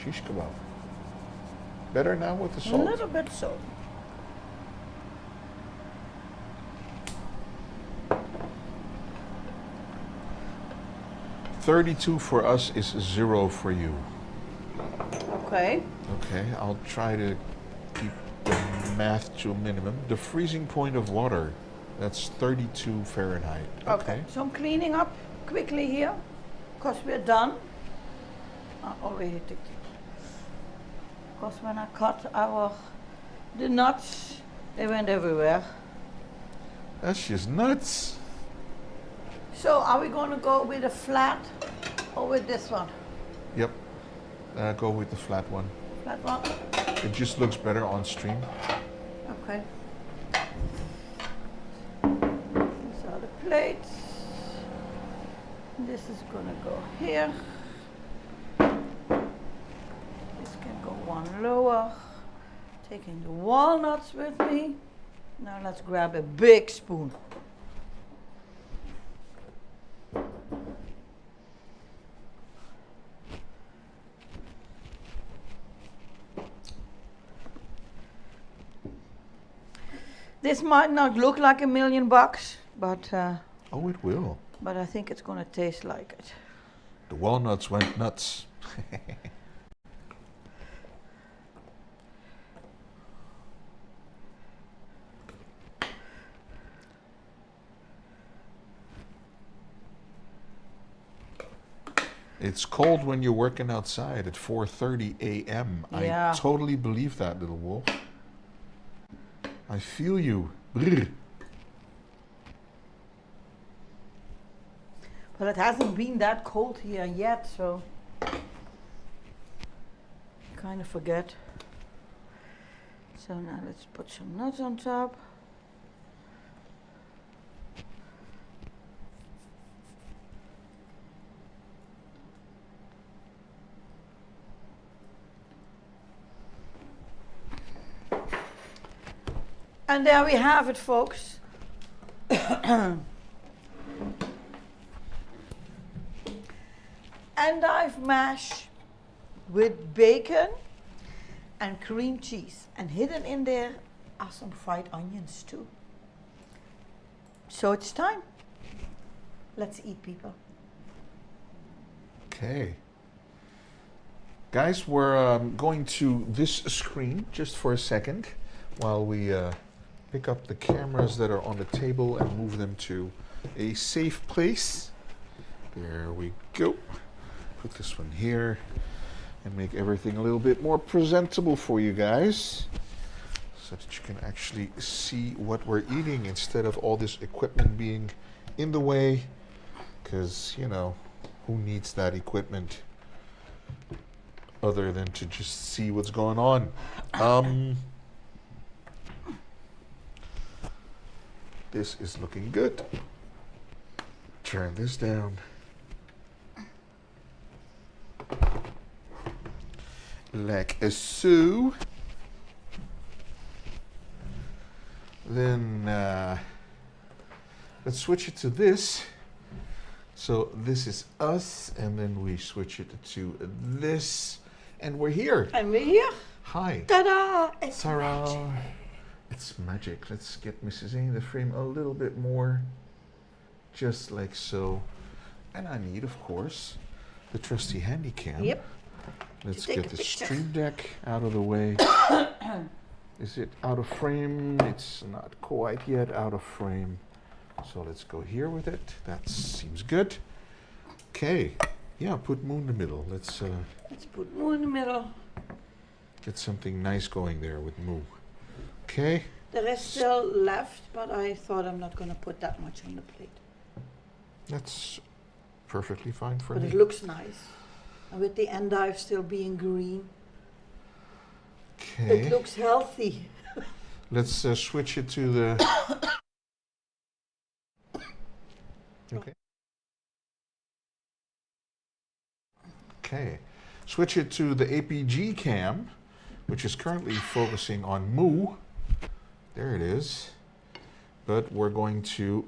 Sheesh kebab. Better now with the A salt? little bit so. $32 for us is 0 for you. Okay. Okay, I'll try to keep the math to a minimum. The freezing point of water, that's 32 Fahrenheit. Okay. So I'm cleaning up quickly here, because we're done. I already took it. Because when I cut the nuts, they went everywhere. That's just nuts. So are we going to go with a flat or with this one? Yep. Go with the flat one. Flat one? It just looks better on stream. Okay. These are the plates. This is going to go here. This can go one lower. Taking the walnuts with me. Now let's grab a big spoon. This might not look like $1 million, but Oh, it will. but I think it's gonna taste like it. The walnuts went nuts. It's cold when you're working outside at 4:30 a.m. Yeah. I totally believe that, little wolf. I feel you. Brrr. But it hasn't been that cold here yet, so kind of forget. So now let's put some nuts on top. And there we have it, folks. Endive mash with bacon and cream cheese. And hidden in there are some fried onions too. So it's time. Let's eat, people. Okay. Guys, we're going to this screen just for a second while we pick up the cameras that are on the table and move them to a safe place. There we go. Put this one here and make everything a little bit more presentable for you guys so that you can actually see what we're eating instead of all this equipment being in the way, because, you know, who needs that equipment other than to just see what's going on. This is looking good. Turn this down. Like so. Then let's switch it to this. So this is us, and then we switch it to this, and we're here. And we're here. Hi. Ta-da! It's Ta-da. magic. It's magic. Let's get Mrs. A in the frame a little bit more. Just like so. And I need, of course, the trusty handy cam. Yep. Let's Take get a the picture. stream deck out of the way. Is it out of frame? It's not quite yet out of frame. So let's go here with it. That seems good. Okay. Yeah, put Moo in the middle. Let's put Moo in the middle. get something nice going there with Moo. Okay. There is still left, but I thought I'm not going to put that much on the plate. That's perfectly fine for But me. it looks nice. And with the endive still being green, Okay. it looks healthy. Let's switch it to the... Okay. Okay. Switch it to the APG cam, which is currently focusing on Moo. There it is. But we're going to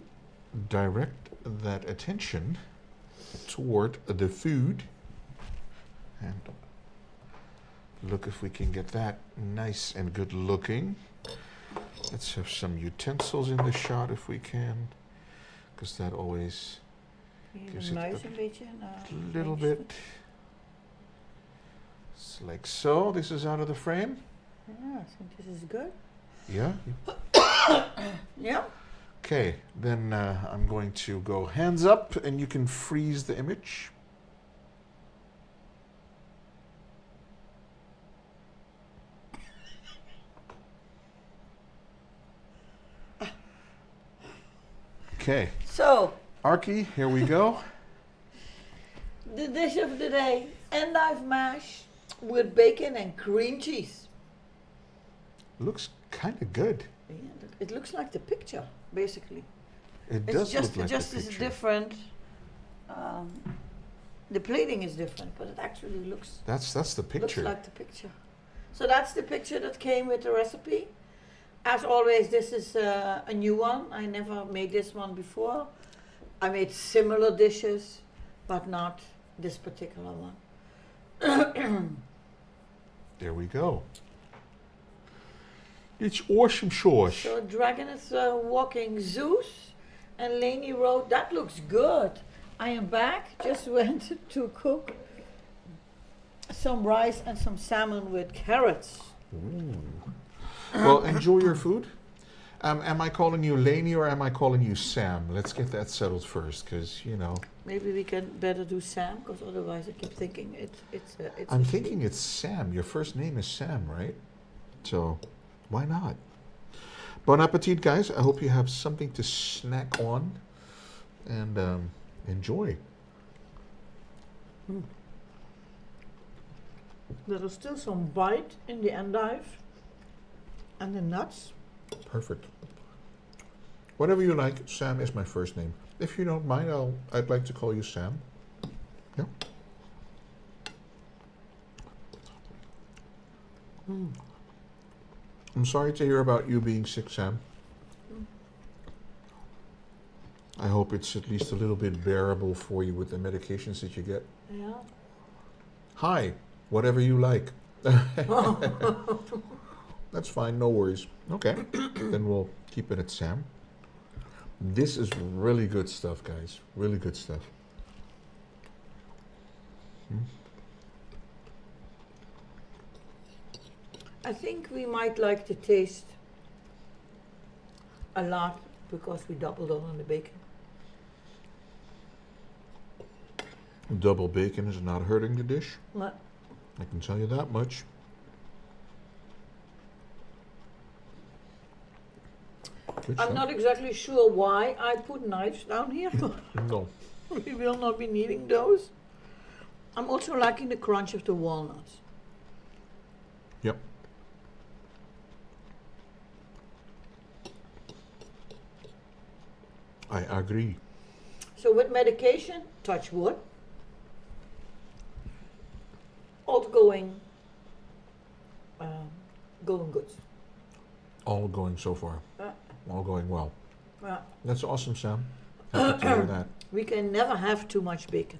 direct that attention toward the food. And look if we can get that nice and good looking. Let's have some utensils in the shot if we can, because that always gives it a little bit. It's like so. This is out of the frame. Yeah, I think this is good. Yeah. Yeah. Okay, then I'm going to go hands up, and you can freeze the image. Okay. So, Archie, here we go. the dish of the day, endive mash with bacon and cream cheese. Looks kind of good. Yeah, it looks like the picture, basically. It It's does just, look like just the is picture. different. The plating is different, but it actually looks That's the picture. looks like the picture. So that's the picture that came with the recipe. As always, this is a new one. I never made this one before. I made similar dishes, but not this particular one. There we go. It's awesome sauce. So Dragon is walking Zeus and Laney Road. That looks good. I am back. Just went to cook some rice and some salmon with carrots. Ooh. Well, enjoy your food. Am I calling you Laney or am I calling you Sam? Let's get that settled first, because, you know. Maybe we can better do Sam, because otherwise I keep thinking it's I'm a thinking she. it's Sam. Your first name is Sam, right? So, why not? Bon appetit, guys. I hope you have something to snack on and enjoy. There is still some bite in the endive and the nuts. Perfect. Whatever you like. Sam is my first name. If you don't mind, I'd like to call you Sam. Yeah. I'm sorry to hear about you being sick, Sam. I hope it's at least a little bit bearable for you with the medications that you get. Yeah. Hi, whatever you like. That's fine, no worries. Okay, then we'll keep it at Sam. This is really good stuff, guys. Really good stuff. I think we might like the taste a lot because we doubled on the bacon. Double bacon is not hurting the dish. But I can tell you that much. Good I'm stuff. not exactly sure why I put knives down here. No. We will not be needing those. I'm also liking the crunch of the walnuts. Yep. I agree. So with medication, touch wood, all going good. All going so far. Uh, All going well. uh, That's awesome, Sam. Happy to hear that. we can never have too much bacon.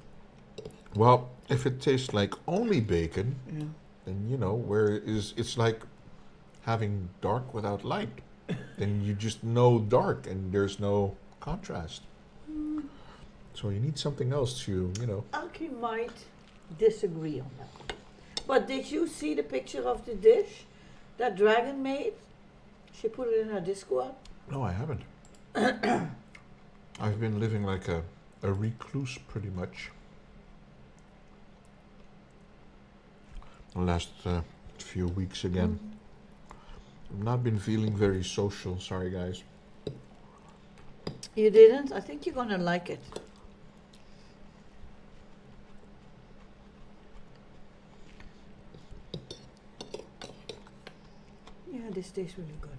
Well, if it tastes like only bacon, Yeah. then you know it's like having dark without light. Then you just know dark and there's no contrast. So you need something else to, Aki might disagree on that. But did you see the picture of the dish that Dragon made? She put it in her Discord. No, I haven't. I've been living like a recluse pretty much. The last few weeks again. I've not been feeling very social, sorry guys. You didn't? I think you're gonna like it. Yeah, this tastes really good.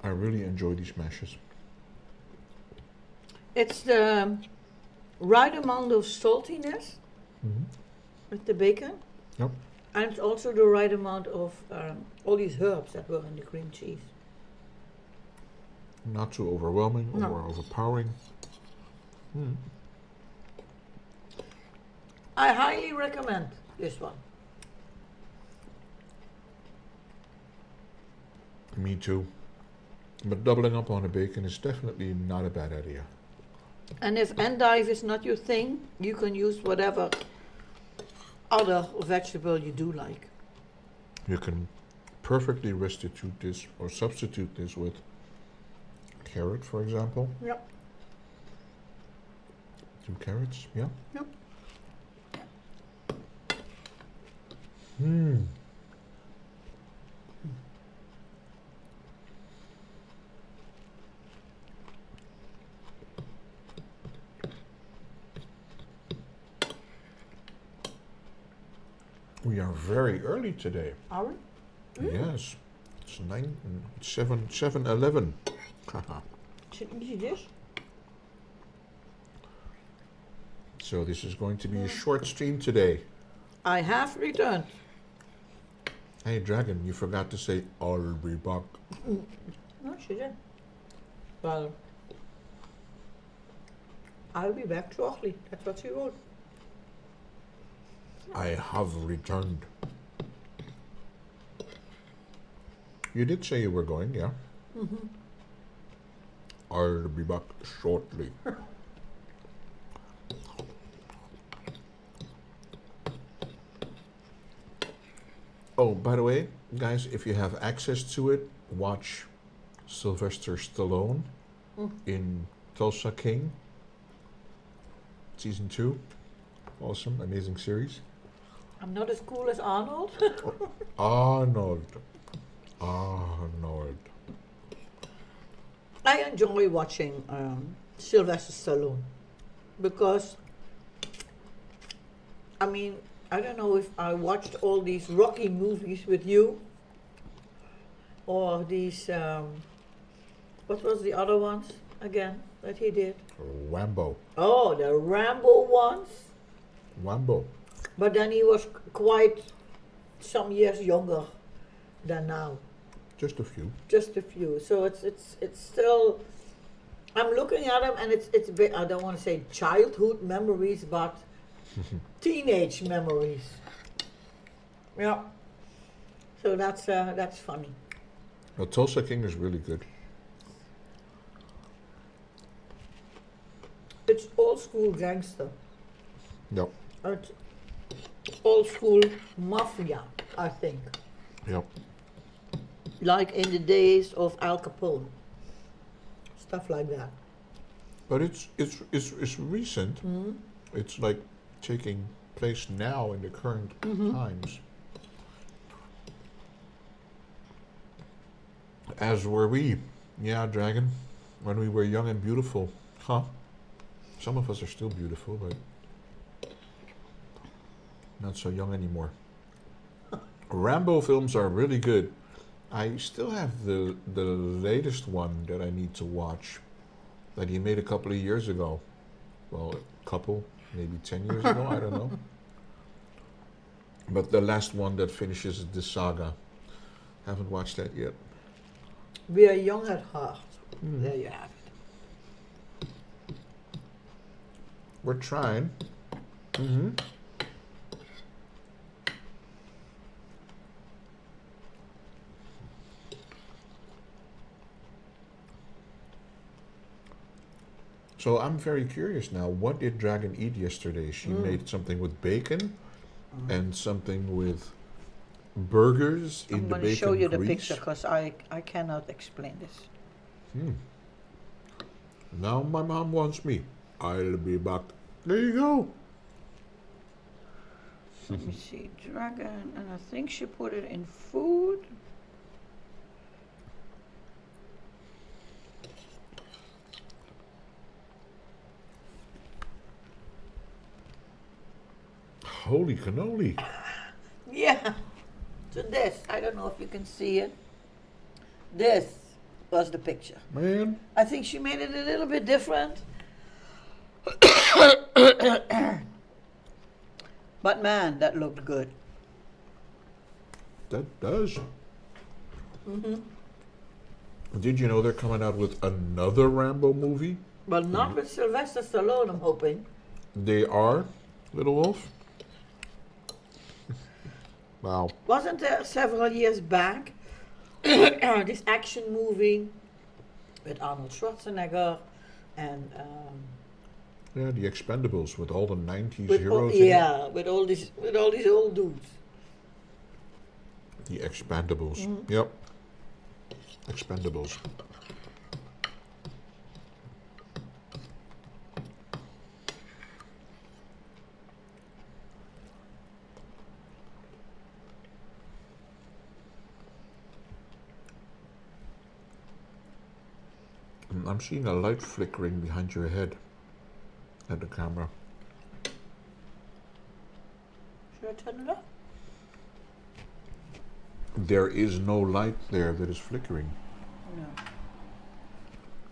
I really enjoy these mashes. It's the right amount of saltiness with the bacon. Yep. And it's also the right amount of all these herbs that were in the cream cheese. Not too overwhelming No. or overpowering. I highly recommend this one. Me too. But doubling up on the bacon is definitely not a bad idea. And if endive is not your thing, you can use whatever other vegetable you do like. You can perfectly restitute this or substitute this with carrot, for example. Yep. 2 carrots, yeah. Yep. We are very early today. Are we? Yes. It's 7:11. Easy dish. So this is going to be a short stream today. I have returned. Hey Dragon, you forgot to say I'll be back. No, she did. Well, I'll be back shortly. That's what she wrote. I have returned. You did say you were going, yeah? I'll be back shortly. Oh, by the way, guys, if you have access to it, watch Sylvester Stallone in Tulsa King, season 2. Awesome, amazing series. I'm not as cool as Arnold. Arnold. I enjoy watching Sylvester Stallone because, I mean, I don't know if I watched all these Rocky movies with you or these, what was the other ones again that he did? Rambo. Oh, the Rambo ones. Rambo. But then he was quite some years younger than now. Just a few. Just a few. So it's still. I'm looking at him, and it's I don't want to say childhood memories, but teenage memories. Yeah. So that's funny. Now, Tulsa King is really good. It's old school gangster. Yep. It's old school mafia, I think. Yep. Like in the days of Al Capone. Stuff like that. But it's recent. It's like taking place now in the current times. As were we. Yeah, Dragon. When we were young and beautiful. Huh? Some of us are still beautiful, but not so young anymore. Rambo films are really good. I still have the latest one that I need to watch that he made a couple of years ago. Well, a couple, maybe 10 years ago, I don't know. But the last one that finishes the saga. Haven't watched that yet. We are young at heart. There you have it. We're trying. So I'm very curious now. What did Dragon eat yesterday? She made something with bacon and something with burgers in the bacon grease. I'm going to show you the picture because I cannot explain this. Now my mom wants me. I'll be back. There you go. Let me see, Dragon, and I think she put it in food. Holy cannoli. Yeah. So this, I don't know if you can see it. This was the picture. Man. I think she made it a little bit different. But man, that looked good. That does. Did you know they're coming out with another Rambo movie? But not with Sylvester Stallone, I'm hoping. They are, Little Wolf? Wow. Wasn't there several years back this action movie with Arnold Schwarzenegger and Yeah, the Expendables with all the 90s with heroes. In it. with all these old dudes. The Expendables. Yep. Expendables. I'm seeing a light flickering behind your head at the camera. Should I turn it off? There is no light there that is flickering. No.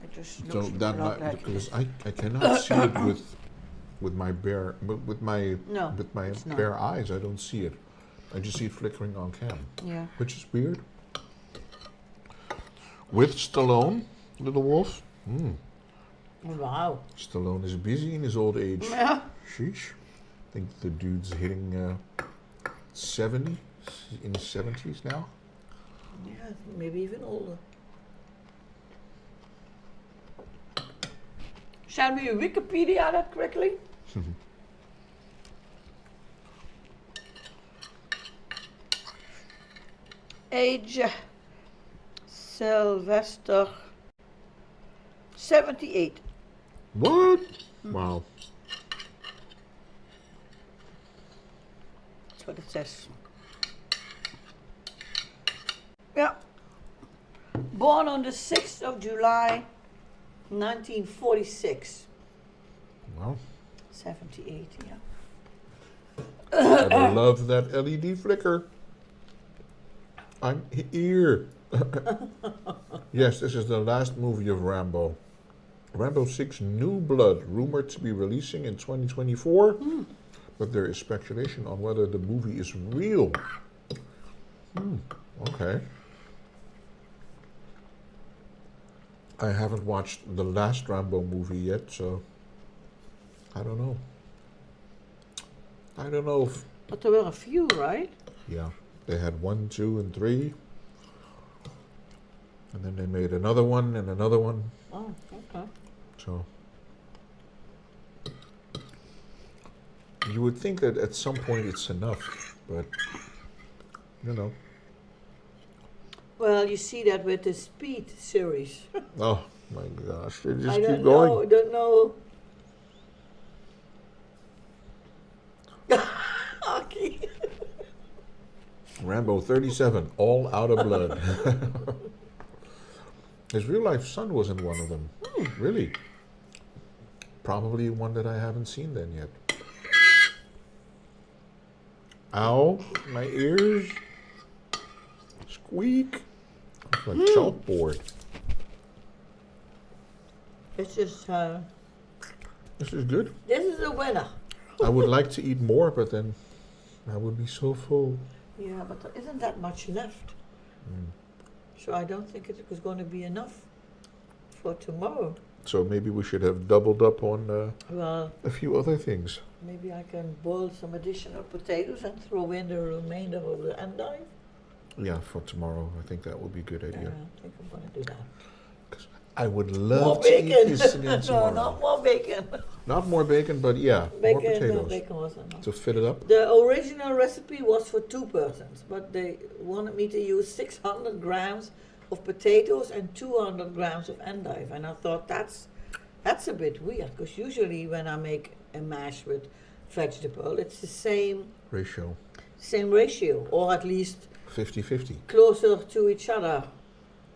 It just So looks that like light, because I cannot see it with my bare with my it's not. bare eyes. I don't see it. I just see it flickering on cam, Yeah. which is weird. With Stallone, Little Wolf. Wow. Stallone is busy in his old age. Yeah. Sheesh. I think the dude's hitting 70, in his 70s now. Yeah, maybe even older. Shall we Wikipedia that quickly? Age Sylvester 78. What? Wow. That's what it says. Yeah. Born on the 6th of July, 1946. Wow. 78, yeah. I love that LED flicker. I'm here. Yes, this is the last movie of Rambo. Rambo 6 New Blood, rumored to be releasing in 2024. But there is speculation on whether the movie is real. Okay. I haven't watched the last Rambo movie yet, so I don't know. I don't know if... But there were a few, right? Yeah, they had 1, 2, and 3. And then they made another one and another one. Oh, okay. So You would think that at some point it's enough, but you know. Well, you see that with the Speed series. Oh my gosh, they just I keep don't going. know, don't know. Okay. Rambo 37, all out of blood. His real life son was in one of them. Really? Probably one that I haven't seen then yet. Ow, my ears. Squeak. It's like chalkboard. This is This is good. this is a winner. I would like to eat more, but then I would be so full. Yeah, but there isn't that much left. So I don't think it was going to be enough for tomorrow. So maybe we should have doubled up on Well, a few other things. maybe I can boil some additional potatoes and throw in the remainder of the endive. Yeah, for tomorrow. I think that would be a good Yeah, idea. I think I'm going to do that. I would More love to eat bacon. this again No, tomorrow. not more bacon. Not more bacon, but yeah, more Bacon, no, potatoes bacon was enough. to fill it up. The original recipe was for 2 persons, but they wanted me to use 600 grams of potatoes and 200 grams of endive. And I thought that's a bit weird, because usually when I make a mash with vegetable, it's the same ratio, or at least 50-50. closer to each other.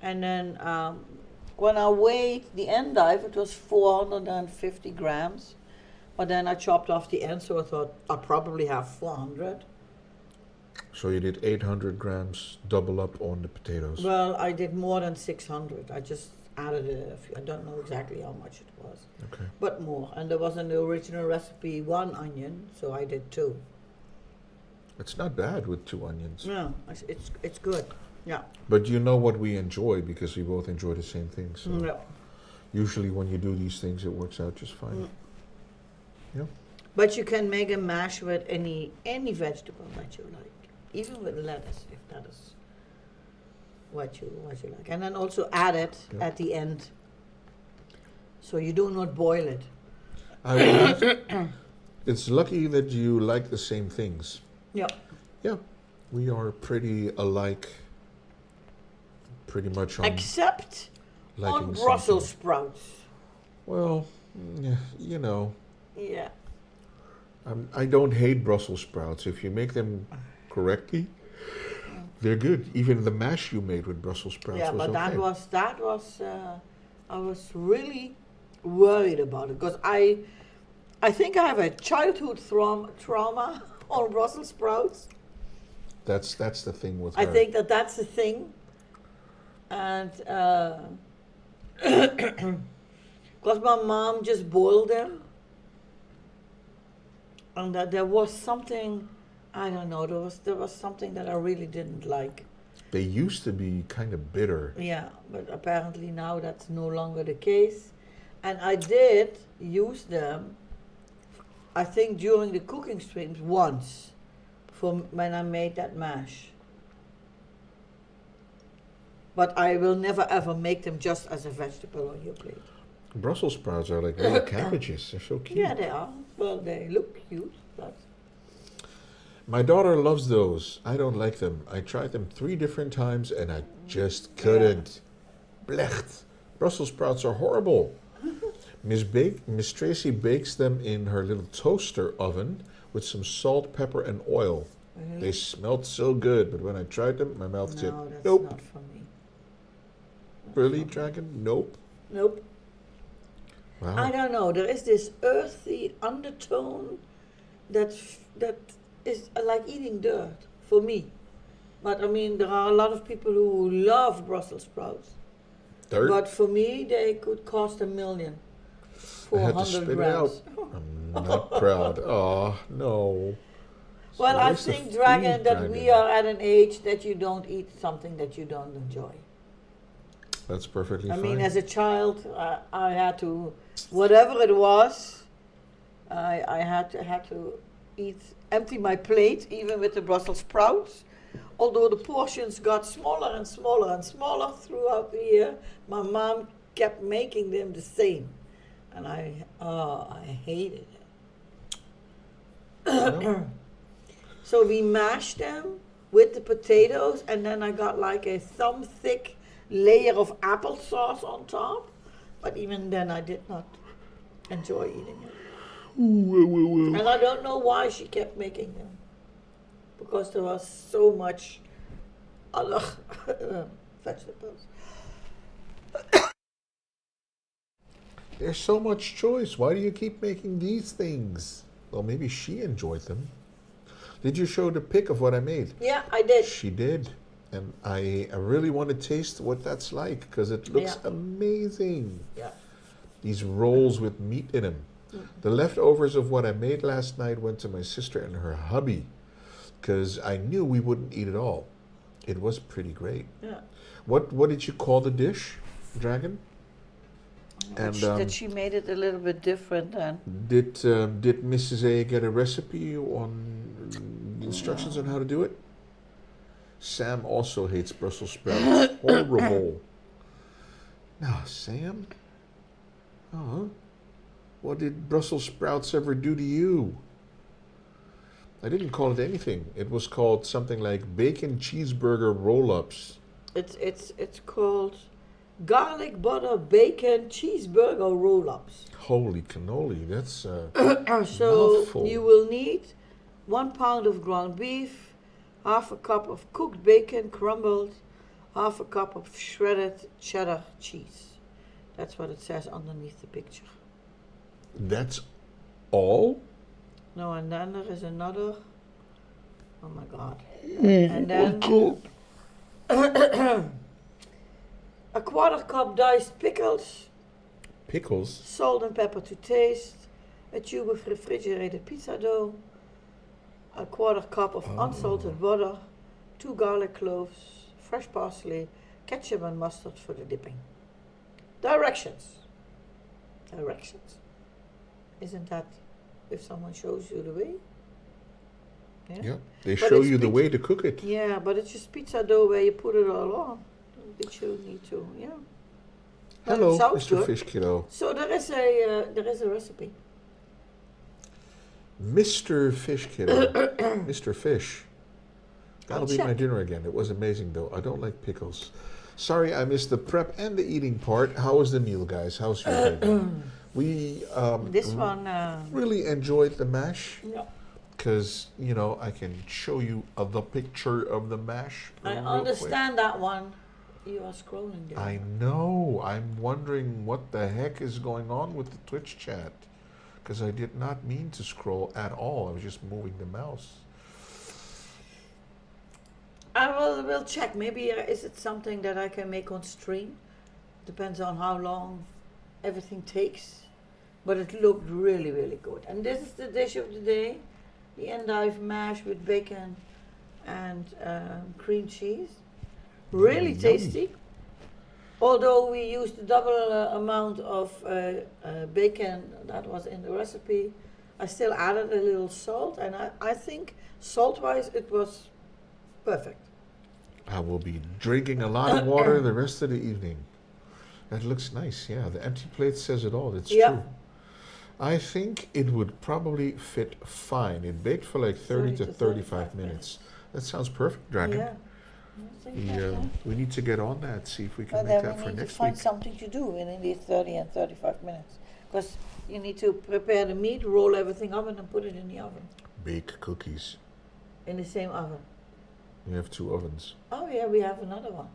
And then when I weighed the endive, it was 450 grams. But then I chopped off the end, so I thought I'll probably have 400. So you did 800 grams, double up on the potatoes. Well, I did more than 600. I just added a few. I don't know exactly how much it was, Okay. but more. And there was in the original recipe 1 onion, so I did 2. It's not bad with 2 onions. No, it's good. Yeah. But you know what we enjoy, because we both enjoy the same things. So Yeah. usually when you do these things, it works out just fine. Yeah. But you can make a mash with any vegetable that you like, even with lettuce, if that is what you like. And then also add it Yeah. at the end, so you do not boil it. It's lucky that you like the same things. Yeah. Yeah. We are pretty alike, pretty much on Except liking on the same Brussels thing. sprouts. Well, you know, Yeah. I don't hate Brussels sprouts. If you make them correctly, they're good. Even the mash you made with Brussels sprouts Yeah, was but okay. that was I was really worried about it, because I think I have a childhood trauma on Brussels sprouts. That's the thing with I her. think that's the thing, and because my mom just boiled them, and that there was something, I don't know, there was something that I really didn't like. They used to be kind of bitter. Yeah, but apparently now that's no longer the case. And I did use them, I think during the cooking streams once, for when I made that mash. But I will never ever make them just as a vegetable on your plate. Brussels sprouts are like little cabbages. They're so cute. Yeah, they are. Well, they look cute, but My daughter loves those. I don't like them. I tried them 3 different times and I just couldn't. Blecht. Brussels sprouts are horrible. Miss Tracy bakes them in her little toaster oven with some salt, pepper, and oil. They smelled so good, but when I tried them, my mouth said, no, that's nope. not for me. Really, Dragon? Nope. Nope. Wow. I don't know. There is this earthy undertone that is like eating dirt for me. But I mean, there are a lot of people who love Brussels sprouts. Dirt? But for me, they could cost $1 million for I had to 100 spit it grams. out. I'm not proud. Oh, no. Well, I Where's the think, Dragon, feed, that we Dragon? are at an age that you don't eat something that you don't enjoy. That's perfectly I fine. mean, as a child, I had to, whatever it was, I had to empty my plate, even with the Brussels sprouts. Although the portions got smaller and smaller and smaller throughout the year, my mom kept making them the same, and I hated it. No? So we mashed them with the potatoes, and then I got like a thumb thick layer of applesauce on top. But even then, I did not enjoy eating it. And I don't know why she kept making them, because there was so much other vegetables. There's so much choice. Why do you keep making these things? Well, maybe she enjoyed them. Did you show the pic of what I made? Yeah, I did. She did. And I really want to taste what that's like because it looks amazing. Yeah. These rolls with meat in them. The leftovers of what I made last night went to my sister and her hubby because I knew we wouldn't eat it all. It was pretty great. Yeah. What did you call the dish, Dragon? And that she made it a little bit different then. did Mrs. A get a recipe on instructions on how to do it? Sam also hates Brussels sprouts. Horrible. Now, Sam? What did Brussels sprouts ever do to you? I didn't call it anything. It was called something like bacon cheeseburger roll-ups. It's called garlic butter bacon cheeseburger roll-ups. Holy cannoli, that's So mouthful. you will need 1 pound of ground beef, half a cup of cooked bacon crumbled, half a cup of shredded cheddar cheese. That's what it says underneath the picture. That's all? No, and then there is another. Oh my God. And then a 1/4 cup diced pickles, Pickles? salt and pepper to taste, a tube of refrigerated pizza dough, a 1/4 cup of unsalted butter, 2 garlic cloves, fresh parsley, ketchup and mustard for the dipping. Directions. Isn't that if someone shows you the way? Yeah. They But show it's you the pizza- way to cook it. Yeah, but it's just pizza dough where you put it all on. Did you need to? Yeah. But it Hello, sounds Mr. good. Fish Kiddo. So there is a recipe. Mr. Fish Kiddo. Mr. Fish. That'll be my check. dinner again. It was amazing though. I don't like pickles. Sorry, I missed the prep and the eating part. How was the meal, guys? How's your day? We This one. really enjoyed the mash Yeah. because, you know, I can show you the picture of the mash. I real understand that one. You are scrolling there. quick. I know. I'm wondering what the heck is going on with the Twitch chat because I did not mean to scroll at all. I was just moving the mouse. We'll check. Maybe is it something that I can make on stream? Depends on how long everything takes. But it looked really, really good. And this is the dish of the day: the endive mash with bacon and cream cheese. Really Yummy. tasty. Although we used the double amount of bacon that was in the recipe, I still added a little salt, and I think salt-wise it was perfect. I will be drinking a lot of water the rest of the evening. That looks nice, yeah. The empty plate says it all. It's Yeah. true. I think it would probably fit fine. It baked for like 30 to 35 minutes. That sounds perfect, Dragon. Yeah. I think that, Yeah, we need to get on that, see if we can But make then that we for need to next find week. something to do in these 30 and 35 minutes. Because you need to prepare the meat, roll everything up, and then put it in the oven. Bake cookies. In the same oven. We have 2 ovens. Oh yeah, we have another one.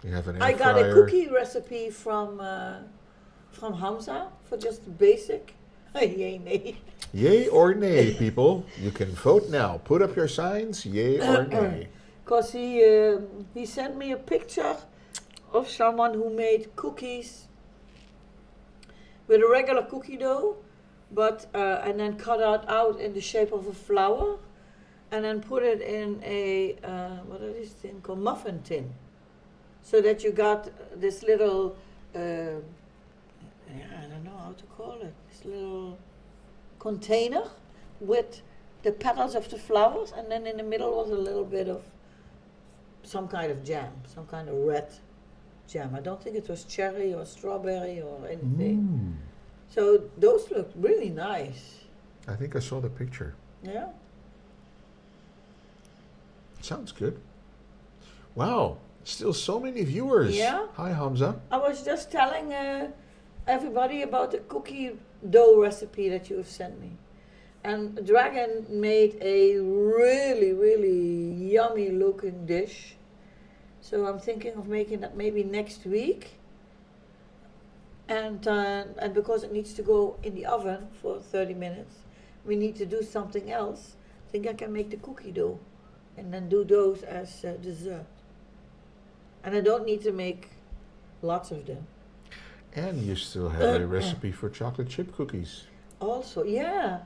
We have an air I got fryer. a cookie recipe from Hamza for just the basic. Yay, nay. Yay or nay, people? You can vote now. Put up your signs, yay or nay. Because he sent me a picture of someone who made cookies with a regular cookie dough, but and then cut it out in the shape of a flower, and then put it in a what is this thing called, muffin tin, so that you got this little I don't know how to call it, this little container with the petals of the flowers, and then in the middle was a little bit of some kind of jam, some kind of red jam. I don't think it was cherry or strawberry or anything. Mm. So those look really nice. I think I saw the picture. Yeah. Sounds good. Wow, still so many viewers. Yeah. Hi, Hamza. I was just telling everybody about the cookie dough recipe that you have sent me. And Dragon made a really, really yummy looking dish. So I'm thinking of making that maybe next week. And because it needs to go in the oven for 30 minutes, we need to do something else. I think I can make the cookie dough and then do those as dessert. And I don't need to make lots of them. And you still have a recipe for chocolate chip cookies. Also, yeah.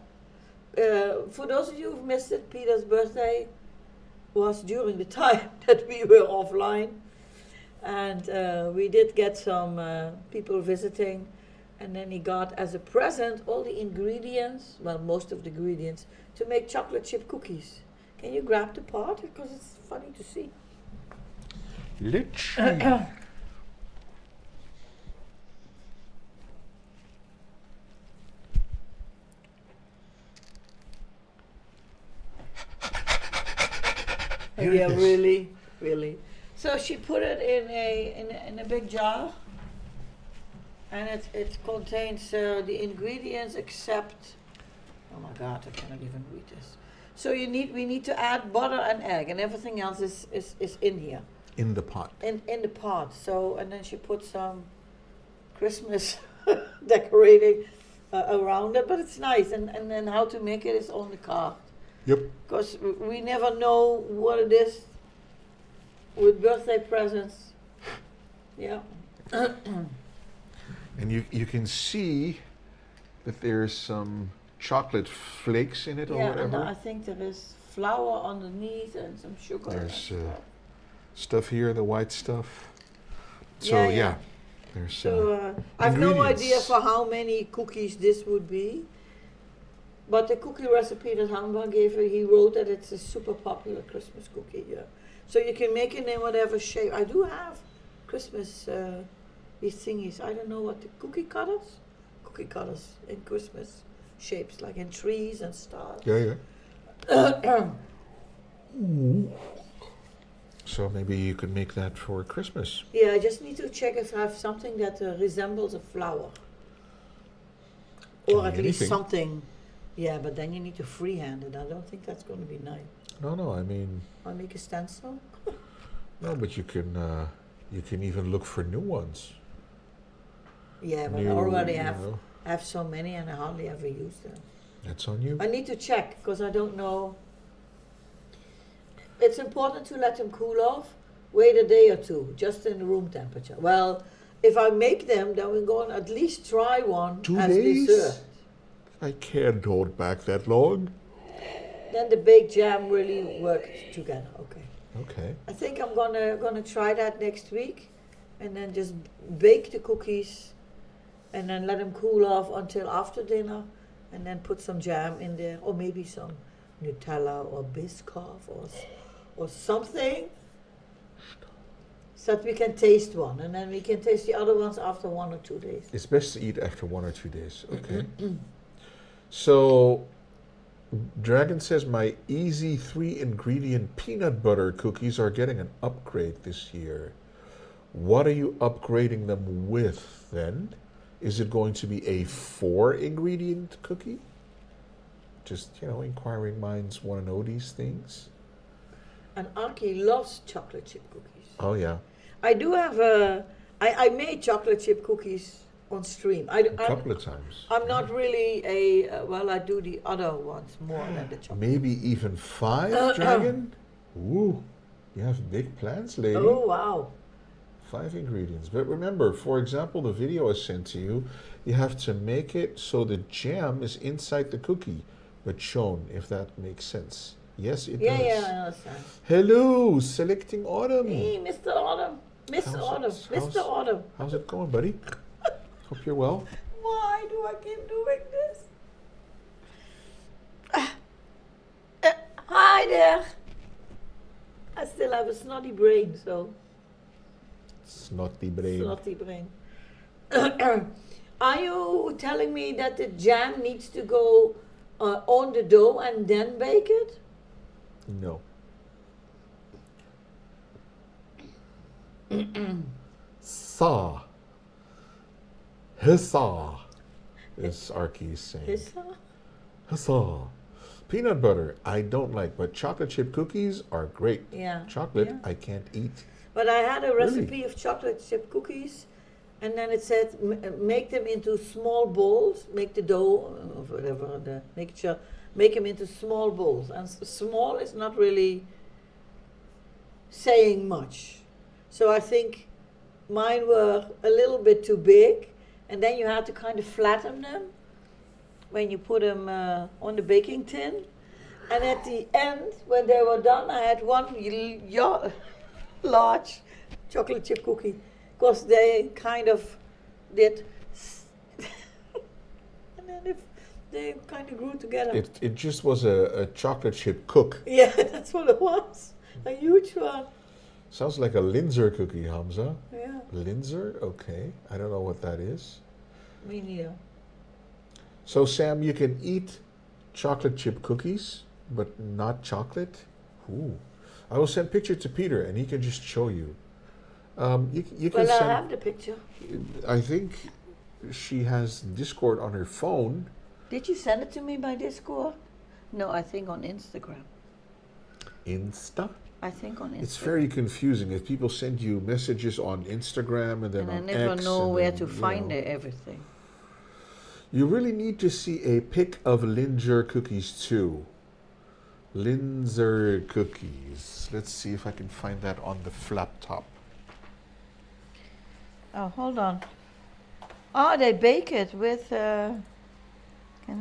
For those of you who've missed it, Peter's birthday was during the time that we were offline. And we did get some people visiting. And then he got as a present all the ingredients, well, most of the ingredients, to make chocolate chip cookies. Can you grab the pot? Because it's funny to see. Litchi. Here it Yeah, is. really, really. So she put it in a big jar, and it contains the ingredients except. Oh my God, I cannot even read this. So we need to add butter and egg, and everything else is in here. In the pot. In the pot. So and then she put some Christmas decorating around it, but it's nice. And then how to make it is on the card. Yep. Because we never know what it is with birthday presents. Yeah. And you can see that there's some chocolate flakes in it or Yeah, and whatever. I think there is flour underneath and some sugar. There's stuff here, the white stuff. So Yeah, yeah, yeah. there's So I have no idea ingredients. for how many cookies this would be. But the cookie recipe that Hanba gave her, he wrote that it's a super popular Christmas cookie. Yeah. So you can make it in whatever shape. I do have Christmas these thingies. I don't know what the cookie cutters in Christmas shapes, like in trees and stars. Yeah. So maybe you could make that for Christmas. Yeah, I just need to check if I have something that resembles a flower. Or at least Anything. something. Yeah, but then you need to freehand it. I don't think that's going to be nice. No, I mean, I'll make a stencil. no, but you can even look for new ones. Yeah, but I New, already you have know, so many and I hardly ever use them. That's on you. I need to check because I don't know. It's important to let them cool off. Wait a day or two, just in room temperature. Well, if I make them, then we're going to at least try one 2 as days? dessert. I can't hold back that long. Then the baked jam really works together. Okay. Okay. I think I'm gonna try that next week, and then just bake the cookies, and then let them cool off until after dinner, and then put some jam in there, or maybe some Nutella or Biscoff or something, so that we can taste one, and then we can taste the other ones after 1 or 2 days. It's best to eat after 1 or 2 days. Okay. So, Dragon says my easy 3-ingredient peanut butter cookies are getting an upgrade this year. What are you upgrading them with then? Is it going to be a 4-ingredient cookie? Just, inquiring minds want to know these things. And Archie loves chocolate chip cookies. Oh, yeah. I do have I made chocolate chip cookies on stream. A couple of times. I'm not really I do the other ones more than the chocolate. Maybe even 5, Dragon? Ooh, you have big plans, lady. Oh, wow. 5 ingredients. But remember, for example, the video I sent to you, you have to make it so the jam is inside the cookie, but shown, if that makes sense. Yes, it Yeah, does. yeah, I understand. Hello, selecting Autumn. Hey, Mr. Autumn. Mr. Autumn. How's it going, buddy? Hope you're well. Why do I keep doing this? Hi there. I still have a snotty brain, so Snotty brain. snotty brain. Are you telling me that the jam needs to go on the dough and then bake it? No. Saw. Hussa, is Arky saying. Hussa. Peanut butter, I don't like, but chocolate chip cookies are great. Yeah. Chocolate, yeah. I can't eat. But I had a Really? recipe of chocolate chip cookies, and then it said make them into small bowls. Make the dough, or whatever, the mixture. Make them into small bowls, and small is not really saying much. So I think mine were a little bit too big, and then you had to kind of flatten them when you put them on the baking tin. And at the end, when they were done, I had one large chocolate chip cookie, because they kind of did, and then they kind of grew together. It just was a chocolate chip cook. Yeah, that's what it was. A huge one. Sounds like a Linzer cookie, Hamza. Yeah, Linzer? Okay. I don't know what that is. me neither. So, Sam, you can eat chocolate chip cookies, but not chocolate? Ooh. I will send picture to Peter, and he can just show you. You can Well, I send... have the picture. I think she has Discord on her phone. Did you send it to me by Discord? No, I think on Instagram. Insta? I think on Instagram. It's very confusing. If people send you messages on Instagram and then and I on never X know and where then, to you find know. everything. You really need to see a pic of Linzer cookies too. Linzer cookies. Let's see if I can find that on the flap top. Oh, hold on. Oh, they bake it with. Can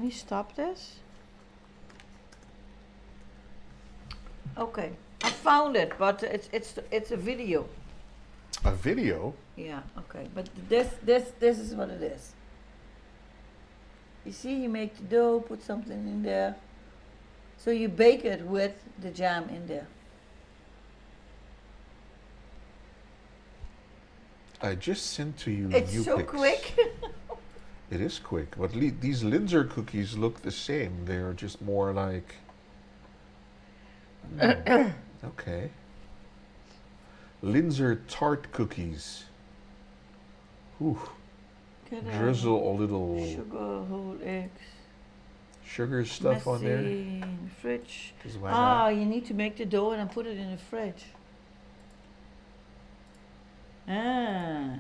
we stop this? Okay, I found it, but it's a video. A video? Yeah. Okay, but this is what it is. You see, you make the dough, put something in there. So you bake it with the jam in there. I just sent to you It's new so pics. quick. It is quick, but these Linzer cookies look the same. They're just more like... Okay. Linzer tart cookies. Ooh. Get Drizzle a little sugar, whole eggs. sugar stuff on there. Messy in the fridge. 'Cause why Ah, not? you need to make the dough and then put it in the fridge. Ah.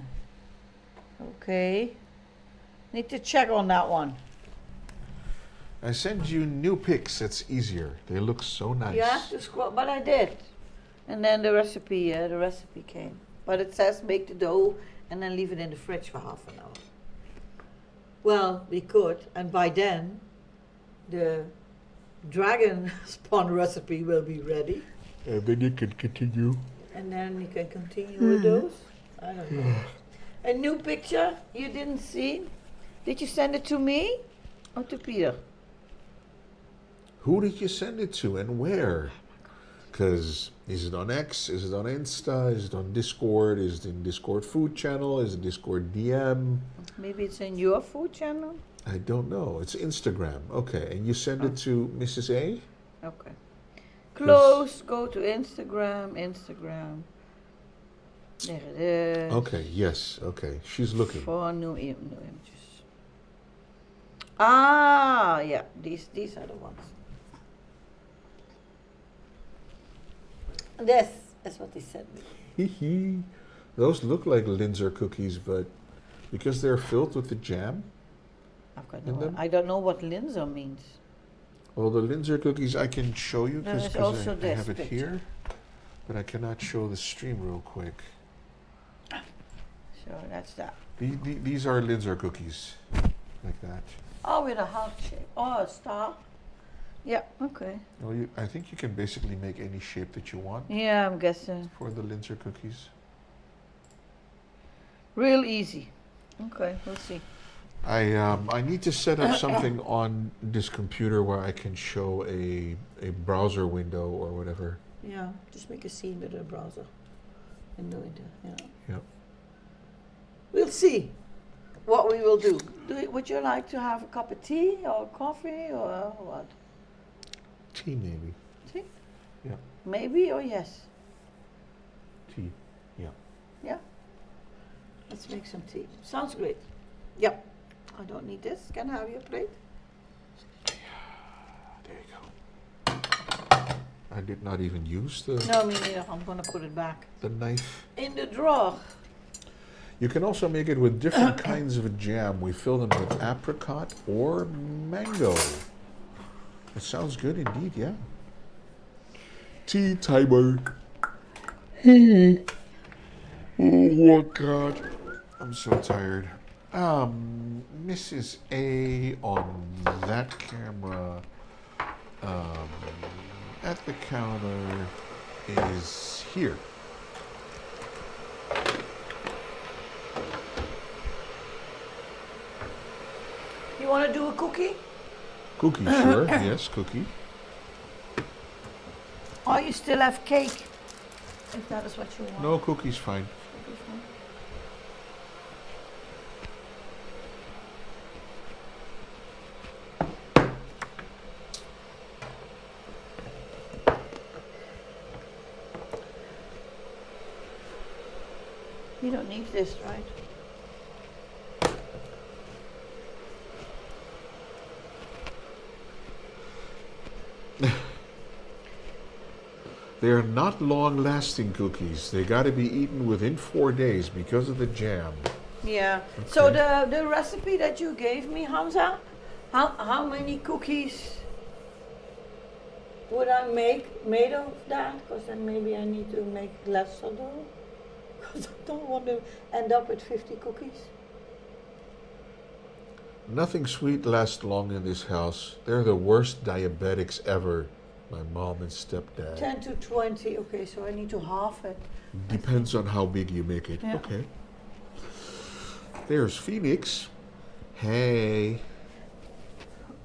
Okay. Need to check on that one. I send you new pics. It's easier. They look so nice. You have to scroll, but I did. And then the recipe came. But it says make the dough and then leave it in the fridge for half an hour. Well, we could, and by then, the dragon spawn recipe will be ready. And then you can continue. And then you can continue with those. I don't know. A new picture you didn't see? Did you send it to me or to Peter? Who did you send it to and where? Because is it on X? Is it on Insta? Is it on Discord? Is it in Discord food channel? Is it Discord DM? Maybe it's in your food channel? I don't know. It's Instagram. Okay. And you send it to Mrs. A? Okay. Close, go to Instagram. There it is. Okay. Yes. Okay. She's looking. For new images. Ah, yeah. These are the ones. This is what they sent me. Those look like Linzer cookies, but because they're filled with the jam. I've got And no. then- I don't know what Linzer means. Well, the Linzer cookies I can show you There is because also I this have it picture. here, but I cannot show the stream real quick. So that's that. These are Linzer cookies, like that. Oh, with a heart shape. Oh, a star. Yeah. Okay. Well, I think you can basically make any shape that you want Yeah, I'm guessing. for the Linzer cookies. Real easy. Okay, we'll see. I need to set up something on this computer where I can show a browser window or whatever. Yeah, just make a scene with a browser. And do it. Yeah. Yep. We'll see. what we will do. Would you like to have a cup of tea or coffee or what? Tea, maybe. Tea? Yeah. Maybe or yes? Tea. Yeah. Yeah? Let's make some tea. Sounds great. Yep. I don't need this. Can I have your plate? There you go. I did not even use the No, me neither. I'm gonna put it back. the knife. In the drawer. You can also make it with different kinds of jam. We fill them with apricot or mango. It sounds good indeed, yeah. Tea timer. Oh my God. I'm so tired. Mrs. A on that camera at the counter is here. You wanna do a cookie? Cookie, sure. Yes, cookie. Or you still have cake? If that is what you want. No, cookie's fine. Cookie's fine. You don't need this, right? They are not long-lasting cookies. They got to be eaten within 4 days because of the jam. Yeah. So Okay. the recipe that you gave me, Hamza, how many cookies would I make made of that? Because then maybe I need to make less of them. Because I don't want to end up with 50 cookies. Nothing sweet lasts long in this house. They're the worst diabetics ever. My mom and stepdad. 10 to 20. Okay, so I need to half it. Depends on how big you make it. Yeah. Okay. There's Phoenix. Hey.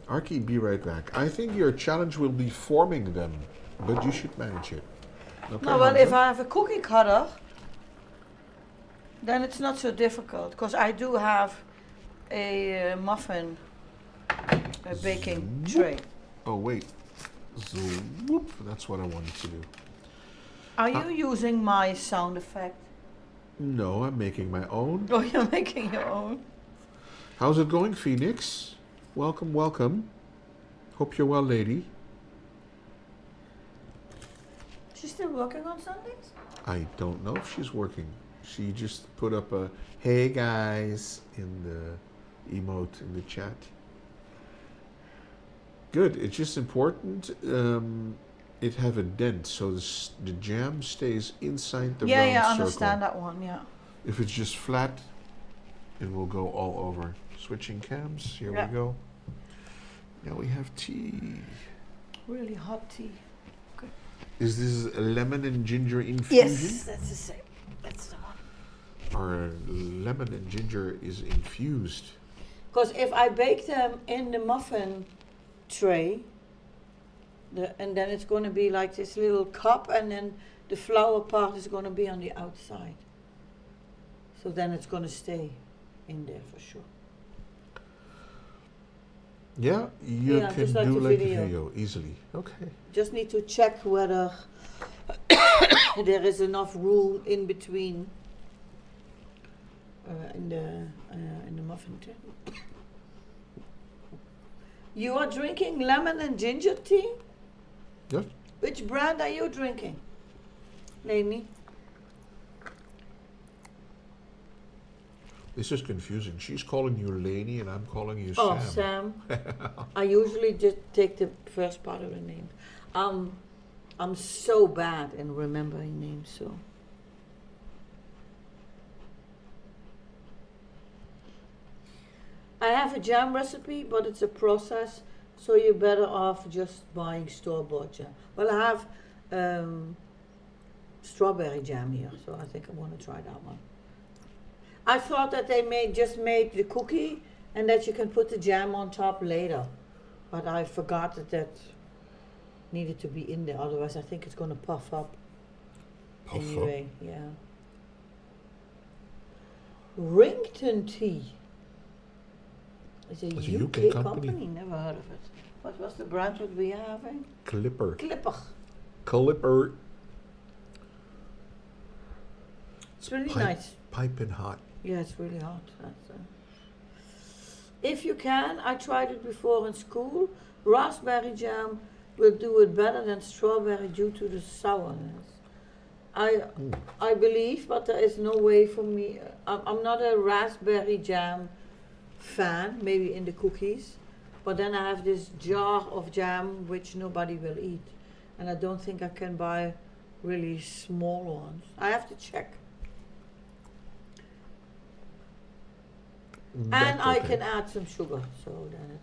Arky, be right back. I think your challenge will be forming them, but you should manage it. Okay, No, but if Hamza? I have a cookie cutter, then it's not so difficult. Because I do have a muffin, a baking tray. Oh, wait. Zoop. That's what I wanted to do. Are you using my sound effect? No, I'm making my own. Oh, you're making your own? How's it going, Phoenix? Welcome, welcome. Hope you're well, lady. She's still working on Sundays? I don't know if she's working. She just put up a "Hey guys" in the emote in the chat. Good. It's just important it have a dent so the jam stays inside the round Yeah, I circle. understand that one, yeah. If it's just flat, it will go all over. Switching cams. Here Yeah. we go. Now we have tea. Really hot tea. Is this a lemon and ginger infusion? Yes, that's the same. That's the one. Or lemon and ginger is infused? Because if I bake them in the muffin tray, and then it's going to be like this little cup, and then the flour part is going to be on the outside. So then it's going to stay in there for sure. Yeah, you Yeah, can just like do the like video. the video easily. Okay. Just need to check whether there is enough room in between in the muffin tray. You are drinking lemon and ginger tea? Yeah. Which brand are you drinking, Lainey? This is confusing. She's calling you Lainey and I'm calling you Oh, Sam. Sam. I usually just take the first part of the name. I'm so bad in remembering names, so. I have a jam recipe, but it's a process, so you're better off just buying store-bought jam. Well, I have strawberry jam here, so I think I want to try that one. I thought that they just made the cookie and that you can put the jam on top later, but I forgot that needed to be in there. Otherwise, I think it's going to puff up. Puff anyway, yeah. Rington tea. It's a It's a UK UK company. company. Never heard of it. What was the brand that we are having? Clipper. Clipper. Clipper. It's really Pipe- nice. Piping hot. Yeah, it's really hot. If you can, I tried it before in school. Raspberry jam will do it better than strawberry due to the sourness. I believe, but there is no way for me. I'm not a raspberry jam fan, maybe in the cookies, but then I have this jar of jam which nobody will eat, and I don't think I can buy really small ones. I have to check. And That's I okay. can add some sugar, so then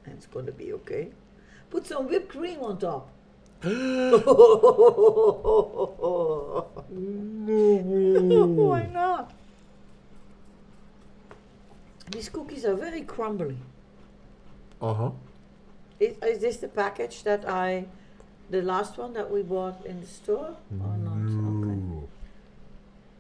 it's gonna be okay. Put some whipped cream on top. Why not? These cookies are very crumbly. Uh-huh. Is this the package that the last one that we bought in the store or not? Okay. No.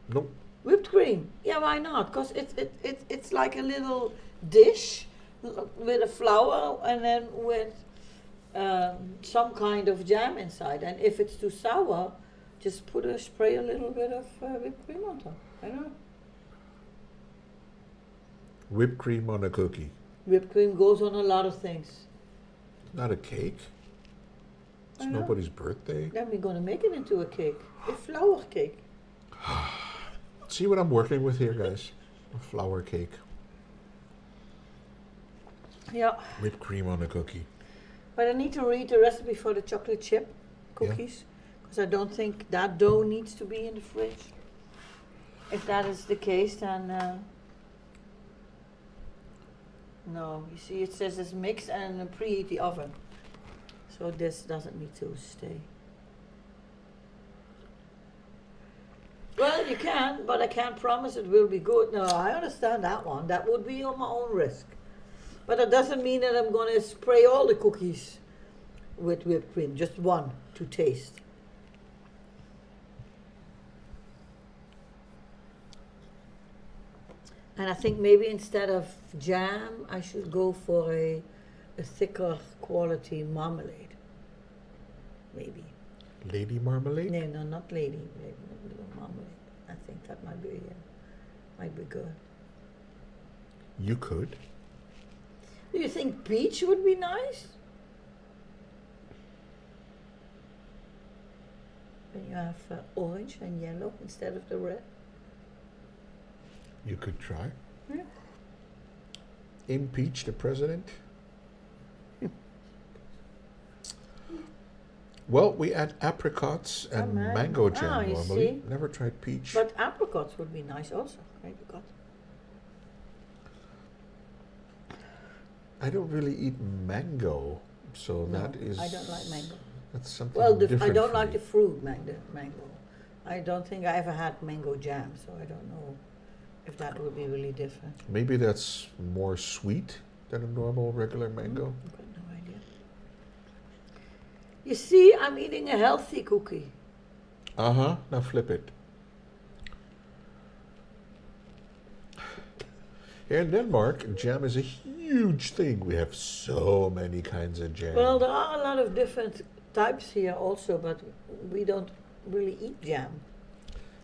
Nope. Whipped cream. Yeah, why not? Because it's like a little dish with a flour and then with some kind of jam inside. And if it's too sour, just spray a little bit of whipped cream on top. I don't know. Whipped cream on a cookie. Whipped cream goes on a lot of things. Not a cake. It's I know. nobody's birthday. Then we're gonna make it into a cake, a flour cake. See what I'm working with here, guys? A flour cake. Yeah, Whipped cream on a cookie. but I need to read the recipe for the chocolate chip cookies because I don't think that dough needs to be in the fridge. If that is the case, then no. You see, it says it's mixed and preheat the oven, so this doesn't need to stay. Well, you can, but I can't promise it will be good. No, I understand that one. That would be on my own risk. But that doesn't mean that I'm going to spray all the cookies with whipped cream, just one to taste. And I think maybe instead of jam, I should go for a thicker quality marmalade. Maybe. Lady marmalade? No, not lady marmalade. I think that might be good. You could. Do you think peach would be nice? When you have orange and yellow instead of the red. You could try. Yeah. Impeach the president. Well, we add apricots and mango jam you normally. see. Never tried peach. But apricots would be nice also. Apricot. I don't really eat mango, so No, that is. I don't like mango. That's something Well, different. I don't for like me. the fruit mango. I don't think I ever had mango jam, so I don't know if that would be really different. Maybe that's more sweet than a normal regular mango. I've got no idea. You see, I'm eating a healthy cookie. Uh huh. Now flip it. Here in Denmark, jam is a huge thing. We have so many kinds of jam. Well, there are a lot of different types here also, but we don't really eat jam.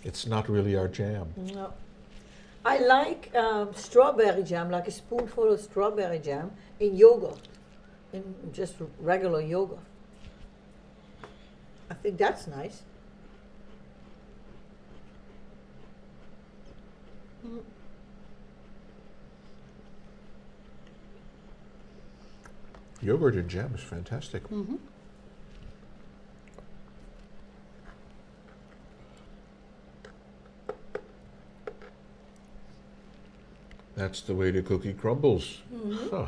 It's not really our jam. No. I like strawberry jam, like a spoonful of strawberry jam in yogurt, in just regular yogurt. I think that's nice. Mm. Yogurt and jam is fantastic. Mm-hmm. That's the way the cookie crumbles. Mm-hmm. Huh.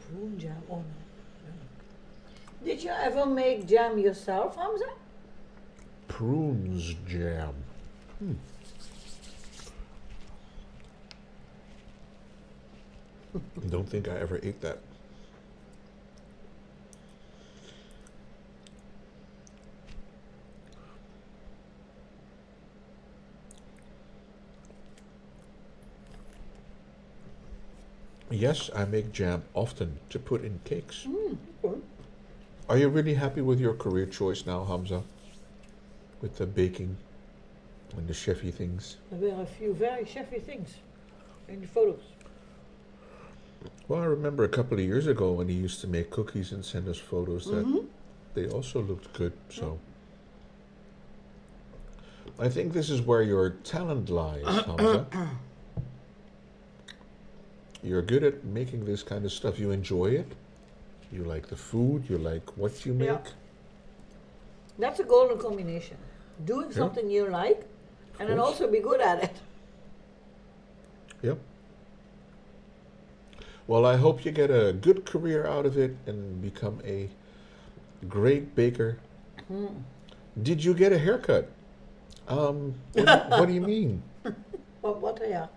Prune jam, oh no. Did you ever make jam yourself, Hamza? Prunes jam. Don't think I ever ate that. Yes, I make jam often to put in cakes. Okay. Are you really happy with your career choice now, Hamza? With the baking and the chefy things? There were a few very chefy things in the photos. Well, I remember a couple of years ago when he used to make cookies and send us photos that they also looked good. So I think this is where your talent lies, Hamza. You're good at making this kind of stuff. You enjoy it. You like the food. You like what you make. Yeah. That's a golden combination. Doing Yeah. something you like and then course. also be good at it. Yep. Well, I hope you get a good career out of it and become a great baker. Did you get a haircut? What do you mean? What yeah.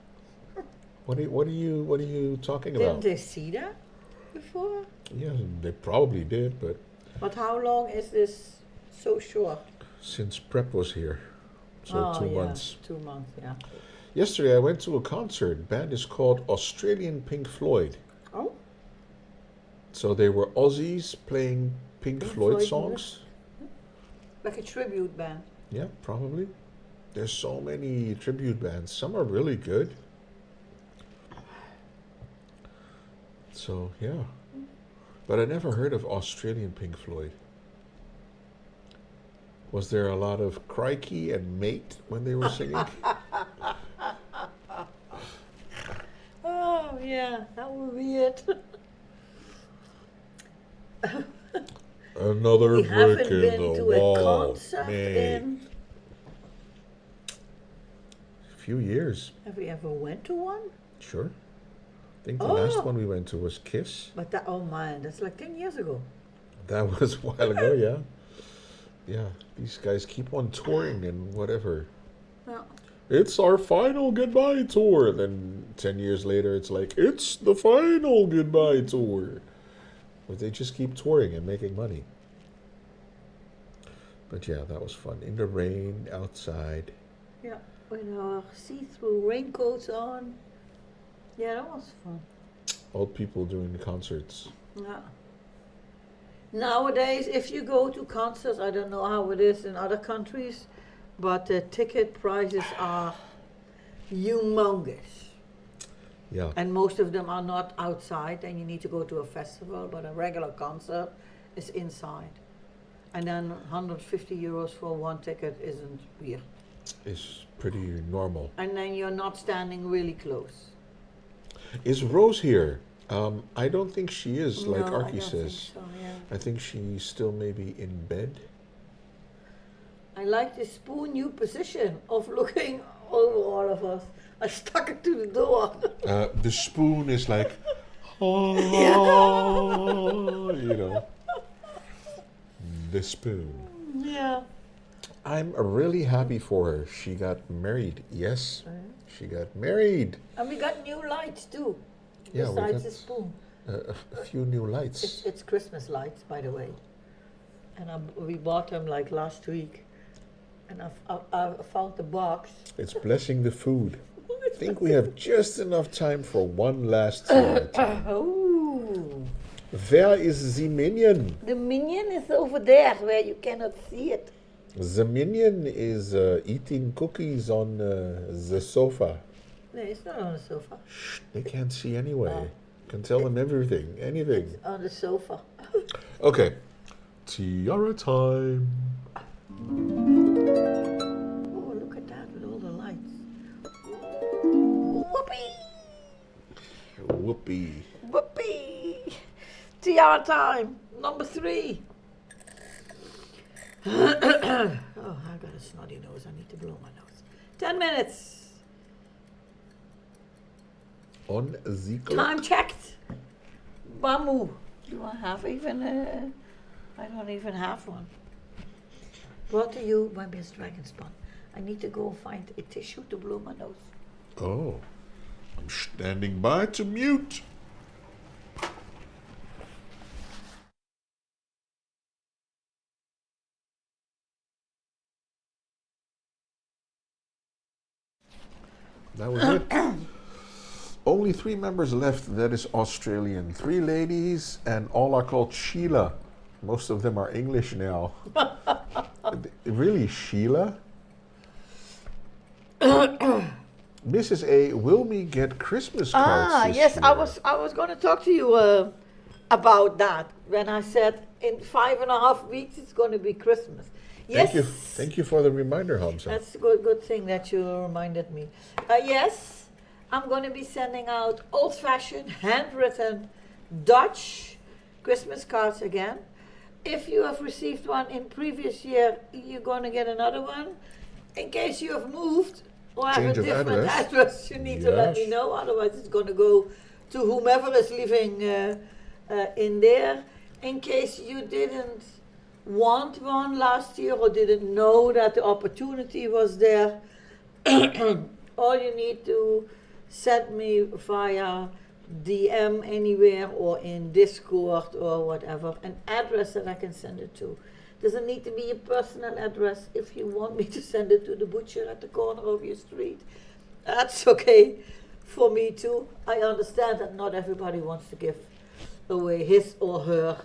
What are you talking Didn't about? they see that before? Yeah, they probably did, but But how long is this so short? since prep was here, so 2 yeah, months. 2 months, yeah. Yesterday I went to a concert. Band is called Australian Pink Floyd. Oh, So they were Aussies playing Pink Pink Floyd Floyd songs. like a tribute band. Yeah, probably. There's so many tribute bands. Some are really good. So yeah, but I never heard of Australian Pink Floyd. Was there a lot of crikey and mate when they were singing? Oh, yeah, that would be it. Another We brick haven't in been the to a wall. concert mate. in. A few years, Have we ever went to one? sure. I think the last Oh. one we went to was Kiss. But that, oh man, that's like 10 years ago. That was a while ago, yeah. Yeah, these guys keep on touring and whatever. Yeah. It's our final goodbye tour. Then 10 years later, it's like, it's the final goodbye tour. But they just keep touring and making money. But yeah, that was fun. In the rain, outside. Yeah, with our see-through raincoats on. Yeah, that was fun. Old people doing the concerts. Yeah. Nowadays, if you go to concerts, I don't know how it is in other countries, but the ticket prices are humongous. Yeah. And most of them are not outside, and you need to go to a festival, but a regular concert is inside. And then 150 euros for one ticket isn't weird. It's pretty normal. And then you're not standing really close. Is Rose here? I don't think she is, like No, I Archie don't think says. so, yeah. I think she's still maybe in bed. I like this spoon new position of looking over all of us. I stuck it to the door. The spoon is like, oh, you know, the spoon. Yeah. I'm really happy for her. She got married. Yes, she got married. And we got new lights too. Yeah, we besides got the spoon. a few new lights. It's Christmas lights, by the way. And we bought them like last week. And I found the box. It's blessing the food. I think we have just enough time for one last song. Oh. Where is the minion? The minion is over there where you cannot see it. The minion is eating cookies on the sofa. No, it's not on the sofa. Shh, they can't see anyway. Can tell them everything, anything. It's on the sofa. Okay, tiara time. Oh, look at that with all the lights. Whoopee! Whoopee. Whoopee! Tiara time, number 3. Oh, I got a snotty nose. I need to blow my nose. 10 minutes. On the clock. Time checked. Bamu. Do I have even a... I don't even have one. Brought to you by Miss Dragonspun. I need to go find a tissue to blow my nose. Oh, I'm standing by to mute. That was it. Only 3 members left. That is Australian. 3 ladies, and all are called Sheila. Most of them are English now. Really, Sheila? Mrs. A, will we get Christmas cards this yes, year? I was going to talk to you about that when I said in 5.5 weeks it's going to be Christmas. Yes. Thank you for the reminder, Hamza. That's a good thing that you reminded me. Yes, I'm going to be sending out old-fashioned, handwritten Dutch Christmas cards again. If you have received one in previous year, you're going to get another one. In case you have moved or have Change a of different address. address, you need to let me Yes. know. Otherwise, it's going to go to whomever is living in there. In case you didn't want one last year or didn't know that the opportunity was there, all you need to send me via DM anywhere or in Discord or whatever, an address that I can send it to. Doesn't need to be a personal address. If you want me to send it to the butcher at the corner of your street, that's okay for me too. I understand that not everybody wants to give away his or her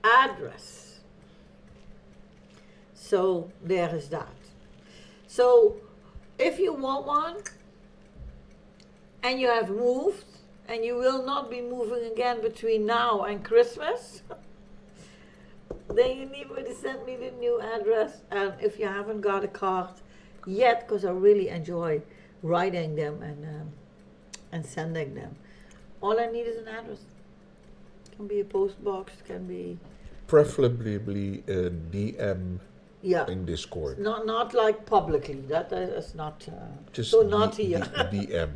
address. So there is that. So if you want one and you have moved and you will not be moving again between now and Christmas, then you need to send me the new address. And if you haven't got a card yet, because I really enjoy writing them and sending them, all I need is an address. It can be a post box, can be Preferably a DM yeah. in Discord. Not like publicly. That is not Just so not here. DM.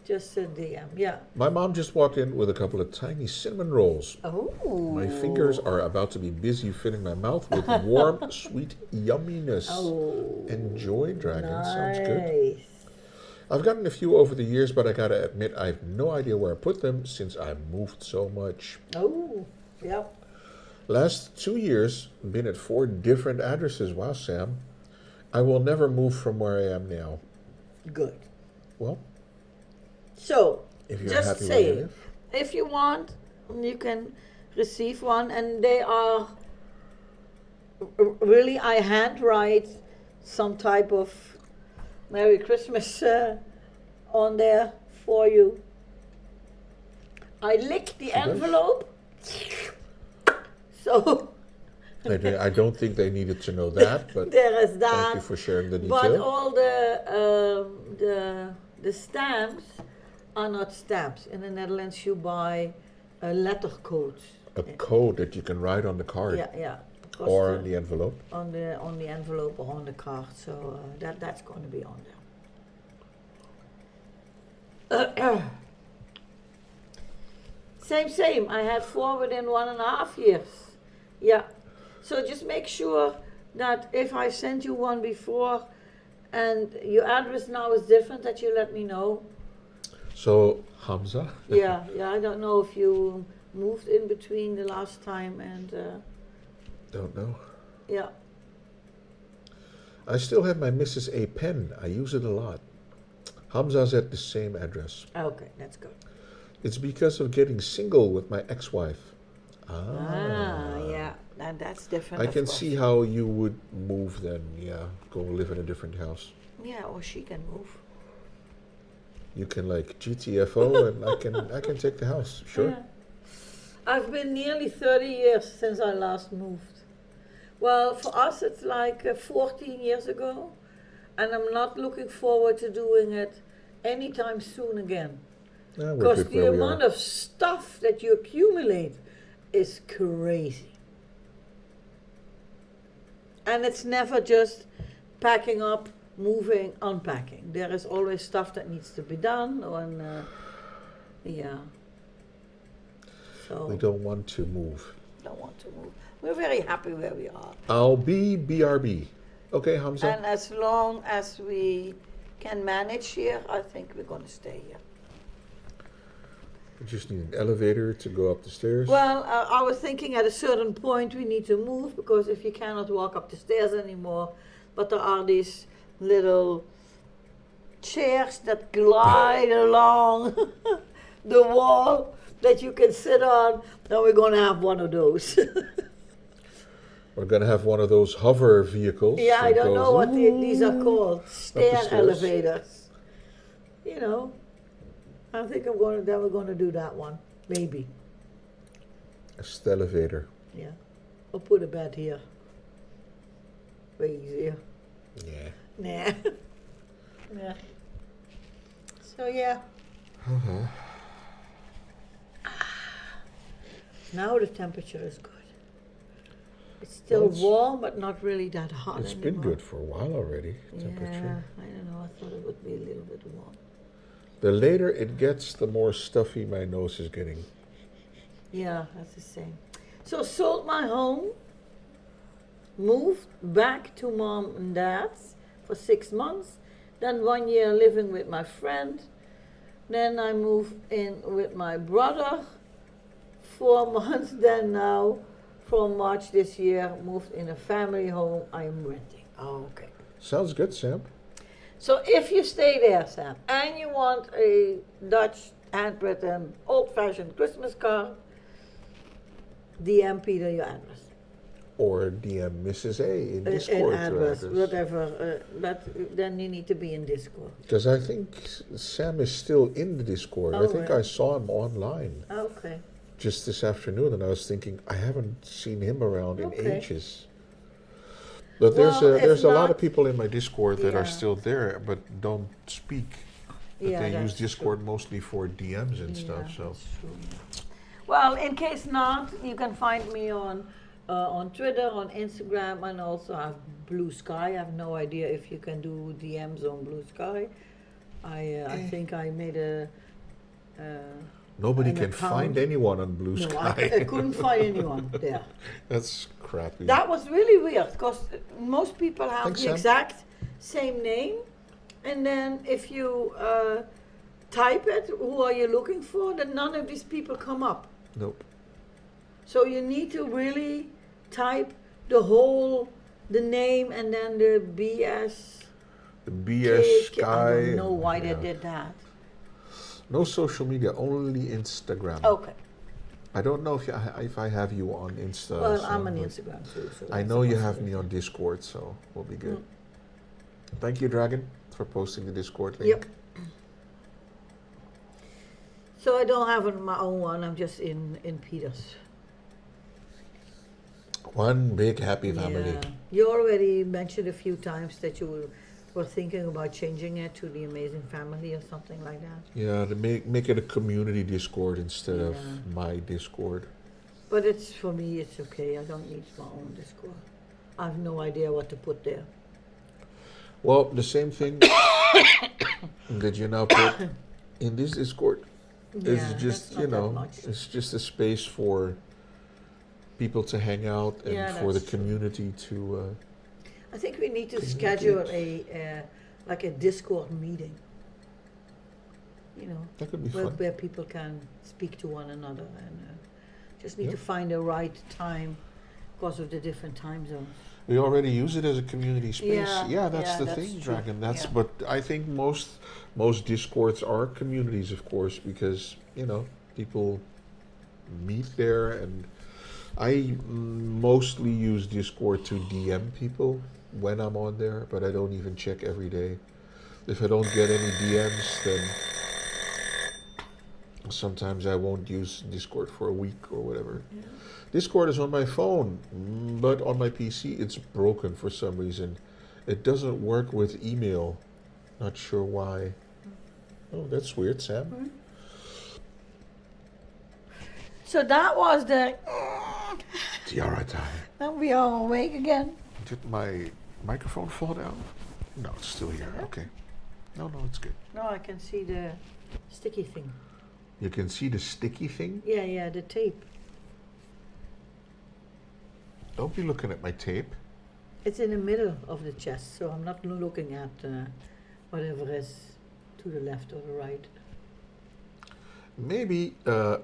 Just a DM. Yeah. My mom just walked in with a couple of tiny cinnamon rolls. Oh. My fingers are about to be busy filling my mouth with warm, sweet yumminess. Oh. Enjoy, Dragon. Sounds good. Nice. I've gotten a few over the years, but I gotta admit I have no idea where I put them since I've moved so much. Oh. Yep. Last 2 years, been at 4 different addresses. Wow, Sam. I will never move from where I am now. Good. Well, So if you're just happy where you say, live. if you want, you can receive one, and they are really. I handwrite some type of Merry Christmas on there for you. I lick the She does? envelope, so I don't think they needed to know that, but there is thank that. you for sharing the But detail. all the stamps are not stamps. In the Netherlands, you buy letter codes. A code that you can write on the card Yeah, yeah. Cost, or in the envelope. on the envelope or on the card. So that's going to be on there. Same. I had 4 within 1.5 years. Yeah. So just make sure that if I sent you one before and your address now is different, that you let me know. So, Hamza? Yeah. I don't know if you moved in between the last time and Don't know. yeah. I still have my Mrs. A pen. I use it a lot. Hamza's at the same address. Okay, that's good. It's because of getting single with my ex-wife. Yeah, and that's different. I of can course. see how you would move then, yeah. Go live in a different house. Yeah, or she can move. You can like GTFO and I can take the house, sure. Yeah. I've been nearly 30 years since I last moved. Well, for us it's like 14 years ago, and I'm not looking forward to doing it anytime soon again. We're Because good the where we amount are. of stuff that you accumulate is crazy. And it's never just packing up, moving, unpacking. There is always stuff that needs to be done, and yeah. So We don't want to move. don't want to move. We're very happy where we are. I'll be BRB. Okay, Hamza? And as long as we can manage here, I think we're going to stay here. We just need an elevator to go up the stairs. Well, I was thinking at a certain point we need to move, because if you cannot walk up the stairs anymore, but there are these little chairs that glide along the wall that you can sit on. Now we're going to have one of those. We're going to have one of those hover vehicles. Yeah, I that don't know goes, what these are called. Stair stairs. elevators. You know, I think we're going to do that one. Maybe. A stellevator. Yeah. I'll put a bed here. Way easier. Yeah. Nah. Yeah. So yeah. Now the temperature is good. It's still Well, it's- warm, but not really that hot It's anymore. been good for a while already, Yeah, temperature. I don't know. I thought it would be a little bit warm. The later it gets, the more stuffy my nose is getting. Yeah, that's the same. So sold my home, moved back to mom and dad's for 6 months, then 1 year living with my friend. Then I moved in with my brother, 4 months. Then now, from March this year, moved in a family home I am renting. Oh, okay. Sounds good, Sam. So if you stay there, Sam, and you want a Dutch handwritten, old-fashioned Christmas card, DM Peter your address. Or DM Mrs. A in Discord. An to address, address. whatever. But then you need to be in Discord. Because I think Sam is still in the Discord. Oh, I think really? I saw him online Okay. just this afternoon, and I was thinking, I haven't seen him around in Okay. ages. But Well, if there's a lot not- of people in my Discord that are Yeah. still there, but don't speak. But Yeah, they use that's Discord mostly for DMs and Yeah, stuff. So that's true. Well, in case not, you can find me on Twitter, on Instagram, and also have Blue Sky. I have no idea if you can do DMs on Blue Sky. I think I made a. nobody an can account. find anyone on Blue No, Sky. I couldn't find anyone there. That's crappy. That was really weird because most people have Thanks, the Sam. exact same name, and then if you type it, who are you looking for? Then none of these people come up. Nope. So you need to really type the name and then the BS. The BS I Sky. don't know why yeah. they did that. No social media, only Instagram. Okay. I don't know if I have you on Insta. Well, so, I'm on but Instagram too. So I that's know a you have possibility. me on Discord, so we'll be good. Mm. Thank you, Dragon, for posting the Discord link. Yep. So I don't have my own one. I'm just in Peter's. One big happy family. Yeah. You already mentioned a few times that you were thinking about changing it to the Amazing Family or something like that. Yeah, to make it a community Discord instead of Yeah. my Discord. But it's for me, it's okay. I don't need my own Discord. I have no idea what to put there. Well, the same thing that you now put in this Discord. Yeah, It's just, that's you not that know, much. it's just a space for people to hang out and Yeah, for the that's true. community to. I think we need to Communicate. schedule like a Discord meeting. You know, That could be where, fun. where people can speak to one another and just need Yep. to find the right time because of the different time zones. We already use it as a community space. Yeah, That's yeah, the that's thing, true. Dragon. That's Yeah. but I think most Discords are communities, of course, because people meet there, and I mostly use Discord to DM people when I'm on there, but I don't even check every day. If I don't get any DMs, then sometimes I won't use Discord for a week or whatever. Yeah. Discord is on my phone, but on my PC it's broken for some reason. It doesn't work with email. Not sure why. Oh, that's weird, Sam. So that was the. Tiara time. And we are awake again. Did my microphone fall down? No, it's still here. Okay. No, it's good. No, I can see the sticky thing. You can see the sticky thing. Yeah, the tape. Don't be looking at my tape. It's in the middle of the chest, so I'm not looking at whatever is to the left or the right. Maybe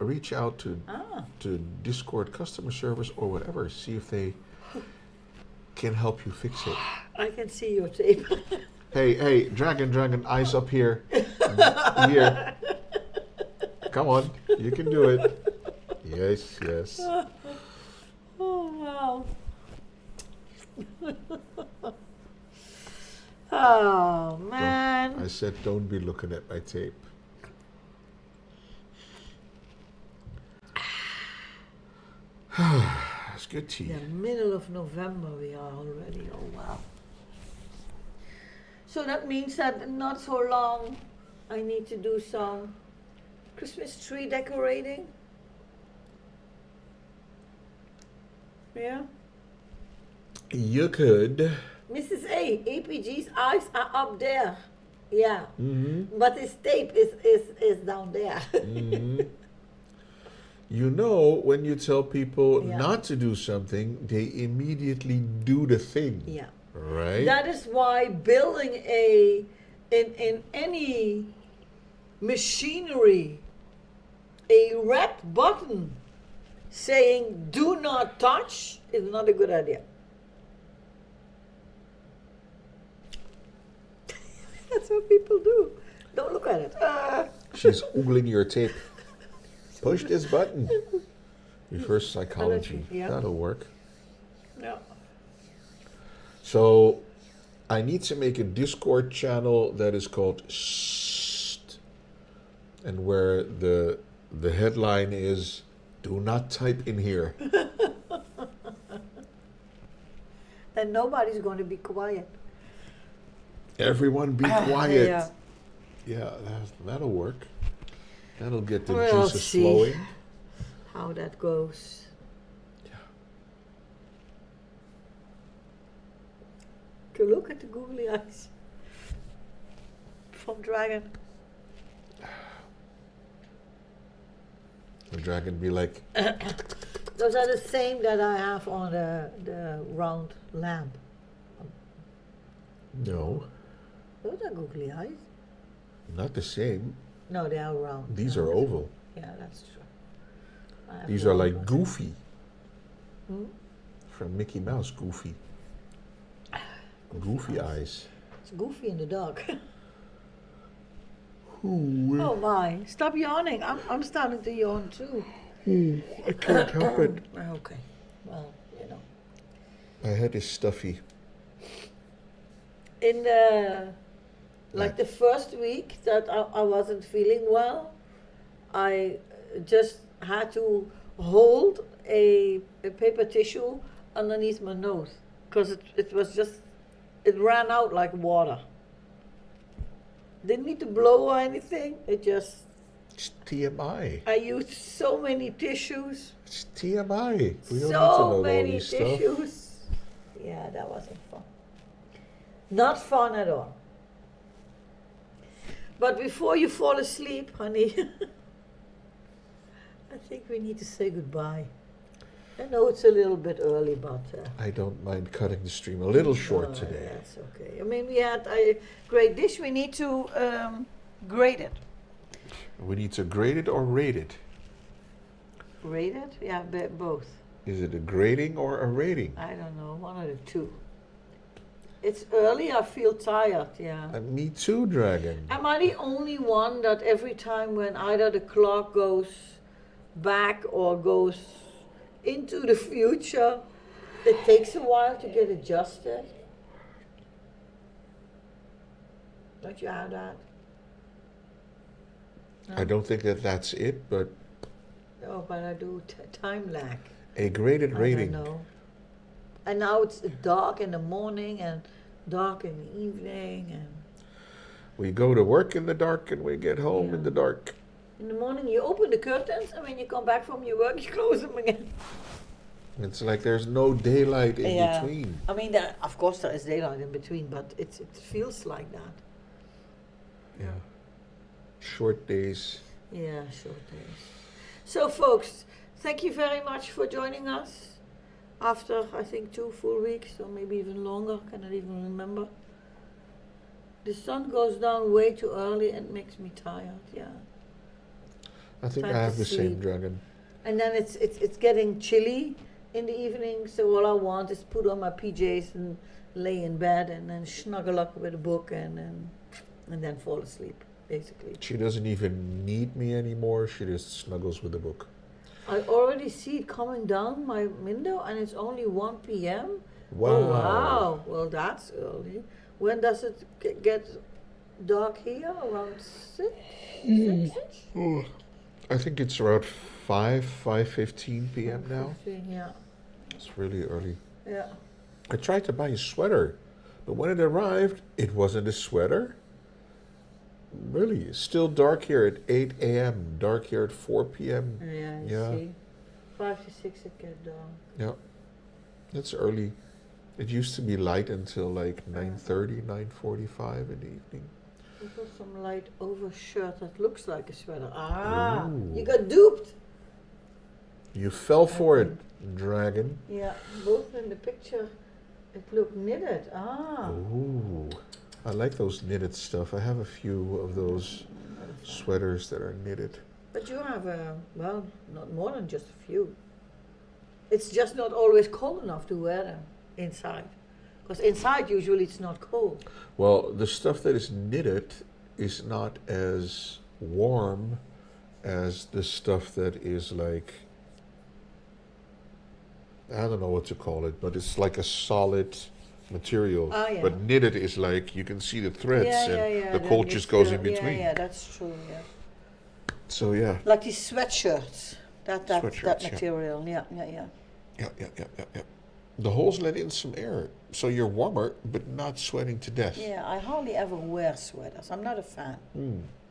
reach out to Ah, Discord customer service or whatever. See if they can help you fix it. I can see your tape. Hey, Dragon, eyes up here. Here. Come on, you can do it. Yes, yes. Oh, wow. Oh, man. I said, don't be looking at my tape. It's good tea. The middle of November we are already. Oh, wow. So that means that not so long I need to do some Christmas tree decorating. Yeah. You could. Mrs. A, APG's eyes are up there. Yeah. Mm-hmm. But his tape is down there. Mm-hmm. You know, when you tell people Yeah. not to do something, they immediately do the thing. Yeah. Right? That is why building in any machinery, a red button saying do not touch is not a good idea. That's what people do. Don't look at it. She's oogling your tape. Push this button. Reverse psychology. Yeah. That'll work. No. So, I need to make a Discord channel that is called Shh, and where the headline is "Do not type in here." Then nobody's going to be quiet. Everyone be quiet. Yeah. Yeah, that'll work. That'll get the We'll juices see. flowing. How that goes. Yeah. Look at the googly eyes from Dragon. The dragon be like, Those are the same that I have on the round lamp. no, Those are googly eyes. not the same. No, they are round. These No, are that's- oval. Yeah, that's true. I have These are round like ones. Goofy Hmm? from Mickey Mouse. Goofy. Goofy eyes. It's goofy in the dark. Ooh, Oh my! Stop yawning. I'm starting to yawn too. I can't help it. Okay. Well, you know. My head is stuffy. In the the first week that I wasn't feeling well, I just had to hold a paper tissue underneath my nose because it was just, it ran out like water. Didn't need to blow or anything. It just, It's TMI. I used so many tissues. It's TMI. We don't need to So know all many this stuff. tissues. Yeah, that wasn't fun. Not fun at all. But before you fall asleep, honey, I think we need to say goodbye. I know it's a little bit early, but I don't mind cutting the stream a little short today. That's okay. I mean, we had a great dish. We need to grate it. We need to grade it or rate it. Grate it? Yeah, both. Is it a grading or a rating? I don't know, one of the two. It's early. I feel tired. Yeah. Me too, Dragon. Am I the only one that every time when either the clock goes back or goes into the future, it takes a while to get adjusted? Don't you have that? I don't think that that's it, but No, but I do time lag. a graded I rating. don't know. And now it's dark in the morning and dark in the evening, and We go to work in the dark and we get home in the dark. in the morning you open the curtains and when you come back from your work you close them again. It's like there's no daylight in Yeah. between. I mean, of course there is daylight in between, but it feels like that. Yeah. Short days. Yeah, short days. So, folks, thank you very much for joining us after, I think, 2 full weeks, or maybe even longer, cannot even remember. The sun goes down way too early and makes me tired, yeah. I think Time I have to the same, sleep. Dragon. And then it's getting chilly in the evening, so all I want is put on my PJs and lay in bed and then snuggle up with a book and then fall asleep. basically. She doesn't even need me anymore. She just snuggles with the book. I already see it coming down my window, and it's only 1 p.m. Wow. Oh, wow. Well, that's early. When does it get dark here? Around 6? 6-ish? Oh, I think it's around 5:15 p.m. now. 15, yeah. It's really early. Yeah. I tried to buy a sweater, but when it arrived, it wasn't a sweater. Really, it's still dark here at 8 a.m., dark here at 4 p.m. Yeah, you Yeah. see. 5 to 6 it gets dark. Yeah, it's early. It used to be light until like 9:30, 9:45 in the evening. You got some light overshirt that looks like a sweater. Ah, Ooh. you got duped. You fell for it, dragon. Yeah, both in the picture it looked knitted. Ah. Ooh, I like those knitted stuff. I have a few of those sweaters that are knitted. But you have, well, not more than just a few. It's just not always cold enough to wear them inside. Because inside usually it's not cold. Well, the stuff that is knitted is not as warm as the stuff that is like, I don't know what to call it, but it's like a solid material. Ah, yeah. But knitted is like, you can see the threads and the then cold you just goes still- in between. Yeah, that's true, yeah. So yeah. Like these sweatshirts. That Sweatshirts, yeah. material, yeah. Yeah. The holes let in some air, so you're warmer, but not sweating to death. Yeah, I hardly ever wear sweaters. I'm not a fan.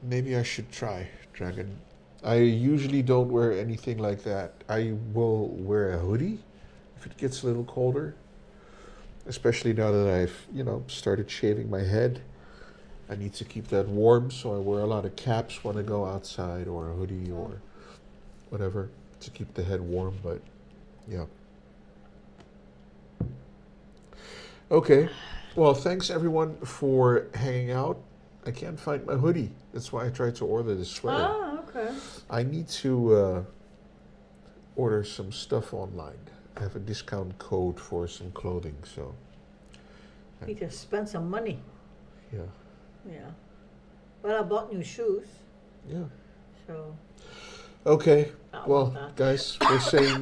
Maybe I should try, Dragon. I usually don't wear anything like that. I will wear a hoodie if it gets a little colder, especially now that I've, started shaving my head. I need to keep that warm, so I wear a lot of caps when I go outside, or a hoodie, or whatever, to keep the head warm, but yeah. Okay, well, thanks everyone for hanging out. I can't find my hoodie. That's why I tried to order this sweater. Ah, okay. I need to order some stuff online. I have a discount code for some clothing, so Need to spend some money. yeah. Yeah. Well, I bought new shoes, Yeah. so. Okay, I well, want that. guys, we're saying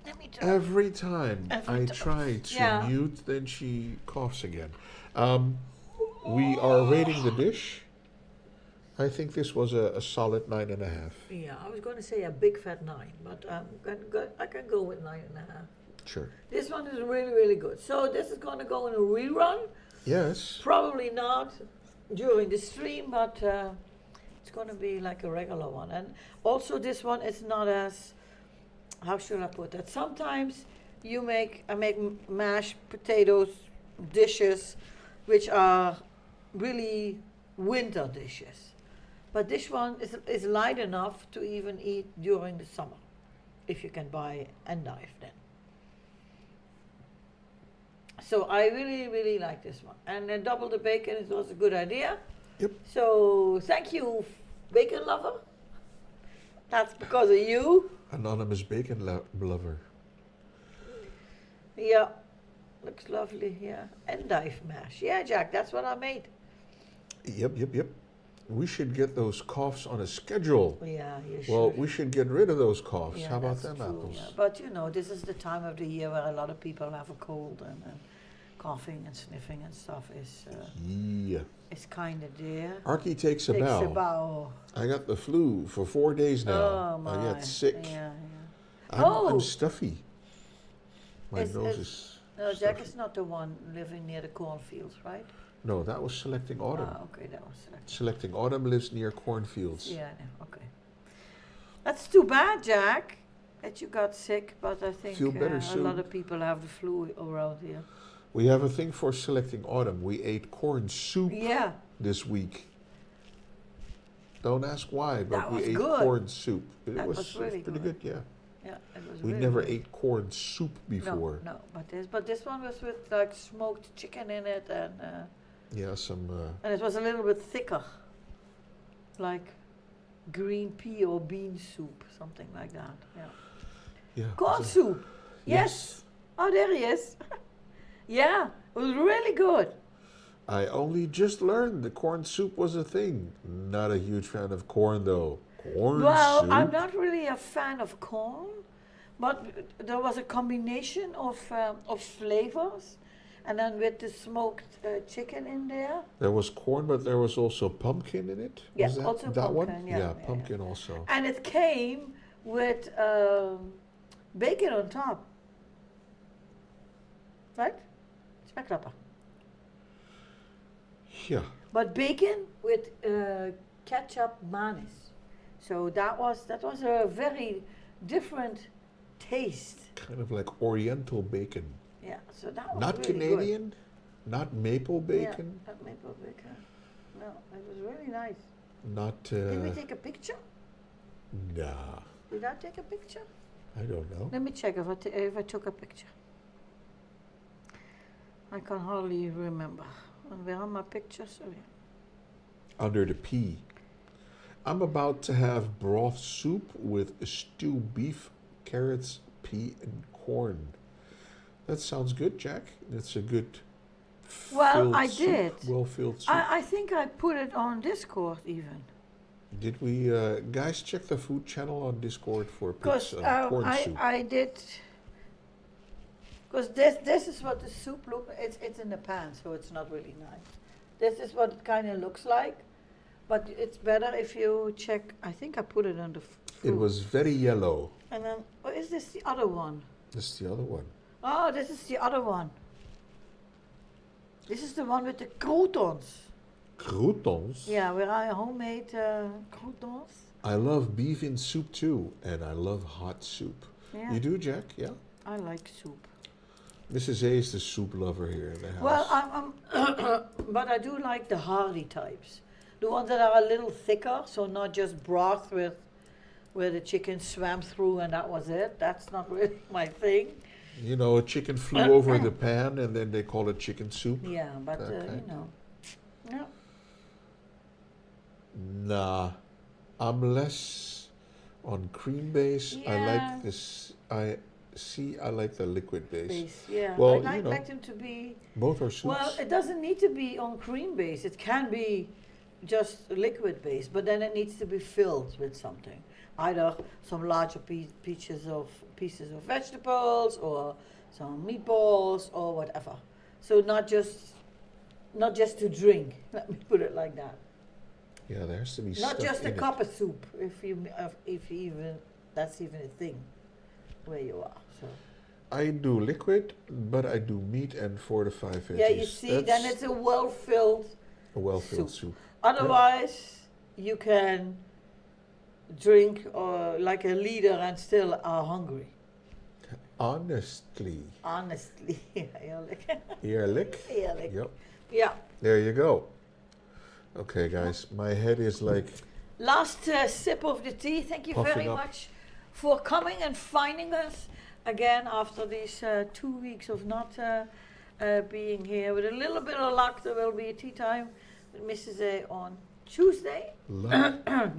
Let me try. every time Every I time. try to Yeah. mute, then she coughs again. We are rating the dish. I think this was a solid 9.5. Yeah, I was going to say a big fat 9, but I can go with 9.5. Sure. This one is really, really good. So this is going to go in a rerun. Yes. Probably not during the stream, but it's going to be like a regular one. And also this one is not as, how should I put that? Sometimes I make mashed potatoes dishes, which are really winter dishes. But this one is light enough to even eat during the summer, if you can buy Endive then. So I really, really like this one. And then double the bacon is also a good idea. Yep. So thank you, bacon lover. That's because of you. Anonymous bacon lover. Yeah, looks lovely, yeah. Endive mash. Yeah, Jack, that's what I made. Yep. We should get those coughs on a schedule. Yeah, you should. Well, we should get rid of those coughs. Yeah, How about that's them true, apples? yeah. But this is the time of the year where a lot of people have a cold and coughing and sniffing and stuff Yeah. is kind of there. Archie takes a Takes bow. a bow. I got the flu for 4 days now. Oh my. I get sick. Yeah. I'm Oh! stuffy. My Is- nose is- is. No, Jack stuffy. is not the one living near the cornfields, right? No, that was Selecting Autumn. Ah, okay, that was selected. Selecting Autumn lives near cornfields. Yeah, no, okay. That's too bad, Jack, that you got sick, but I think Feel better a soon. lot of people have the flu around here. We have a thing for Selecting Autumn. We ate corn soup Yeah, this week. Don't ask why, but That we was ate good. corn soup. It That was was really pretty good. good, yeah. yeah, it was We really never good. ate corn soup before. No, but this one was with like smoked chicken in it, Yeah, some. and it was a little bit thicker, like green pea or bean soup, something like that. Yeah. Yeah. Corn was a- soup. Yes. Oh, there he is. Yeah, It was really good. I only just learned the corn soup was a thing. Not a huge fan of corn though. Corn Well, soup? I'm not really a fan of corn, but there was a combination of flavors, and then with the smoked chicken in there. There was corn, but there was also pumpkin in it. Yeah, Was that also that one? pumpkin, yeah, yeah, pumpkin also. And it came with bacon on top. Right? Spekklapper. Yeah. But bacon with ketchup mayonnaise. So that was a very different taste. Kind of like Oriental bacon. Yeah, so that was Not really Canadian, good. not maple bacon, Yeah, not maple bacon. No, it was really nice. not. Did we take a picture? Nah, Did I take a picture? I don't know. Let me check if I took a picture. I can hardly remember. And where are my pictures? Oh, yeah. Under the P. I'm about to have broth soup with stewed beef, carrots, pea, and corn. That sounds good, Jack. That's a good. Well, filled I soup, did. Well-filled soup. I think I put it on Discord even. Did we, guys, check the food channel on Discord for Because corn soup? I did. Because this is what the soup looks. It's in the pan, so it's not really nice. This is what it kind of looks like, but it's better if you check. I think I put it on the. It was very yellow. And then, or is this the other one? This is the other one. Oh, this is the other one. This is the one with the croutons. Croutons? Yeah, where I homemade croutons. I love beef in soup too, and I love hot soup. Yeah, You do, Jack? Yeah? I like soup. Mrs. A is the soup lover here in the house. Well, I'm but I do like the hearty types. The ones that are a little thicker, so not just broth with where the chicken swam through and that was it. That's not really my thing. You know, a chicken flew over the pan and then they call it chicken soup. Yeah, but That you kind. know, no. Nah, I'm less on cream base. I Yeah. like this. I like the liquid base. Base, yeah. Well, I you like, know, like them to be. Both are soups. Well, it doesn't need to be on cream base. It can be just liquid base, but then it needs to be filled with something. Either some larger pieces of vegetables or some meatballs or whatever. So not just to drink. Let me put it like that. Yeah, there has to be Not stuff just a in it. cup of soup, if you even that's even a thing where you are. So I do liquid, but I do meat and 4 to 5 veggies. yeah, you see, then That's it's a well-filled. a well-filled soup. soup. Otherwise, you can drink like a liter and still are hungry. Honestly. Honestly, eerlijk. Eerlijk? Eerlijk. Yep. Yeah. There you go. Okay, guys, my head is like Last sip of the tea. Thank you Puffing very up. much for coming and finding us again after these 2 weeks of not being here. With a little bit of luck, there will be a tea time with Mrs. A on Tuesday. love.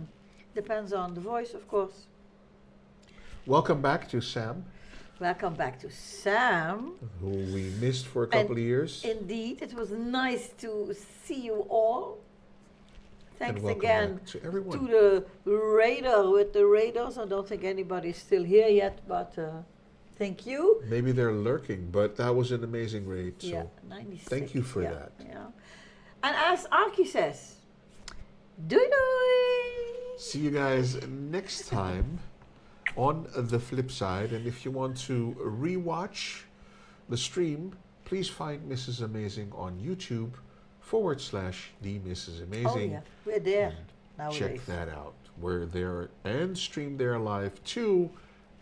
Depends on the voice, of course. Welcome back to Sam, Welcome back to Sam. who we missed for a couple of years. Indeed, it was nice to see you all. And Thanks welcome again back to everyone. to the Raider with the Raiders. I don't think anybody's still here yet, but thank you. Maybe they're lurking, but that was an amazing raid. So Yeah, 96. thank you for yeah, that. Yeah. And as Arkie says, doei doei! See you guys next time on the flip side. And if you want to rewatch the stream, please find Mrs. Amazing on YouTube /the Mrs. Amazing. Oh yeah, we're there And nowadays. check that out. We're there and stream there live too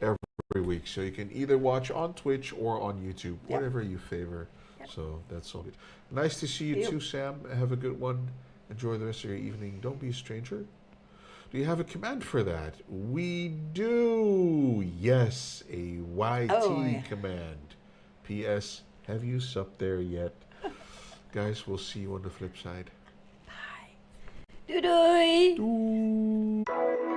every week. So you can either watch on Twitch or on YouTube, Yep. whatever you favor. Yep. So that's all good. Nice to see you Yep. too, Sam. Have a good one. Enjoy the rest of your evening. Don't be a stranger. Do you have a command for that? We do. Yes, a YT Oh, yeah. command. P.S. Have you supped there yet? Guys, we'll see you on the flip side. Bye. Doei doei! Doei.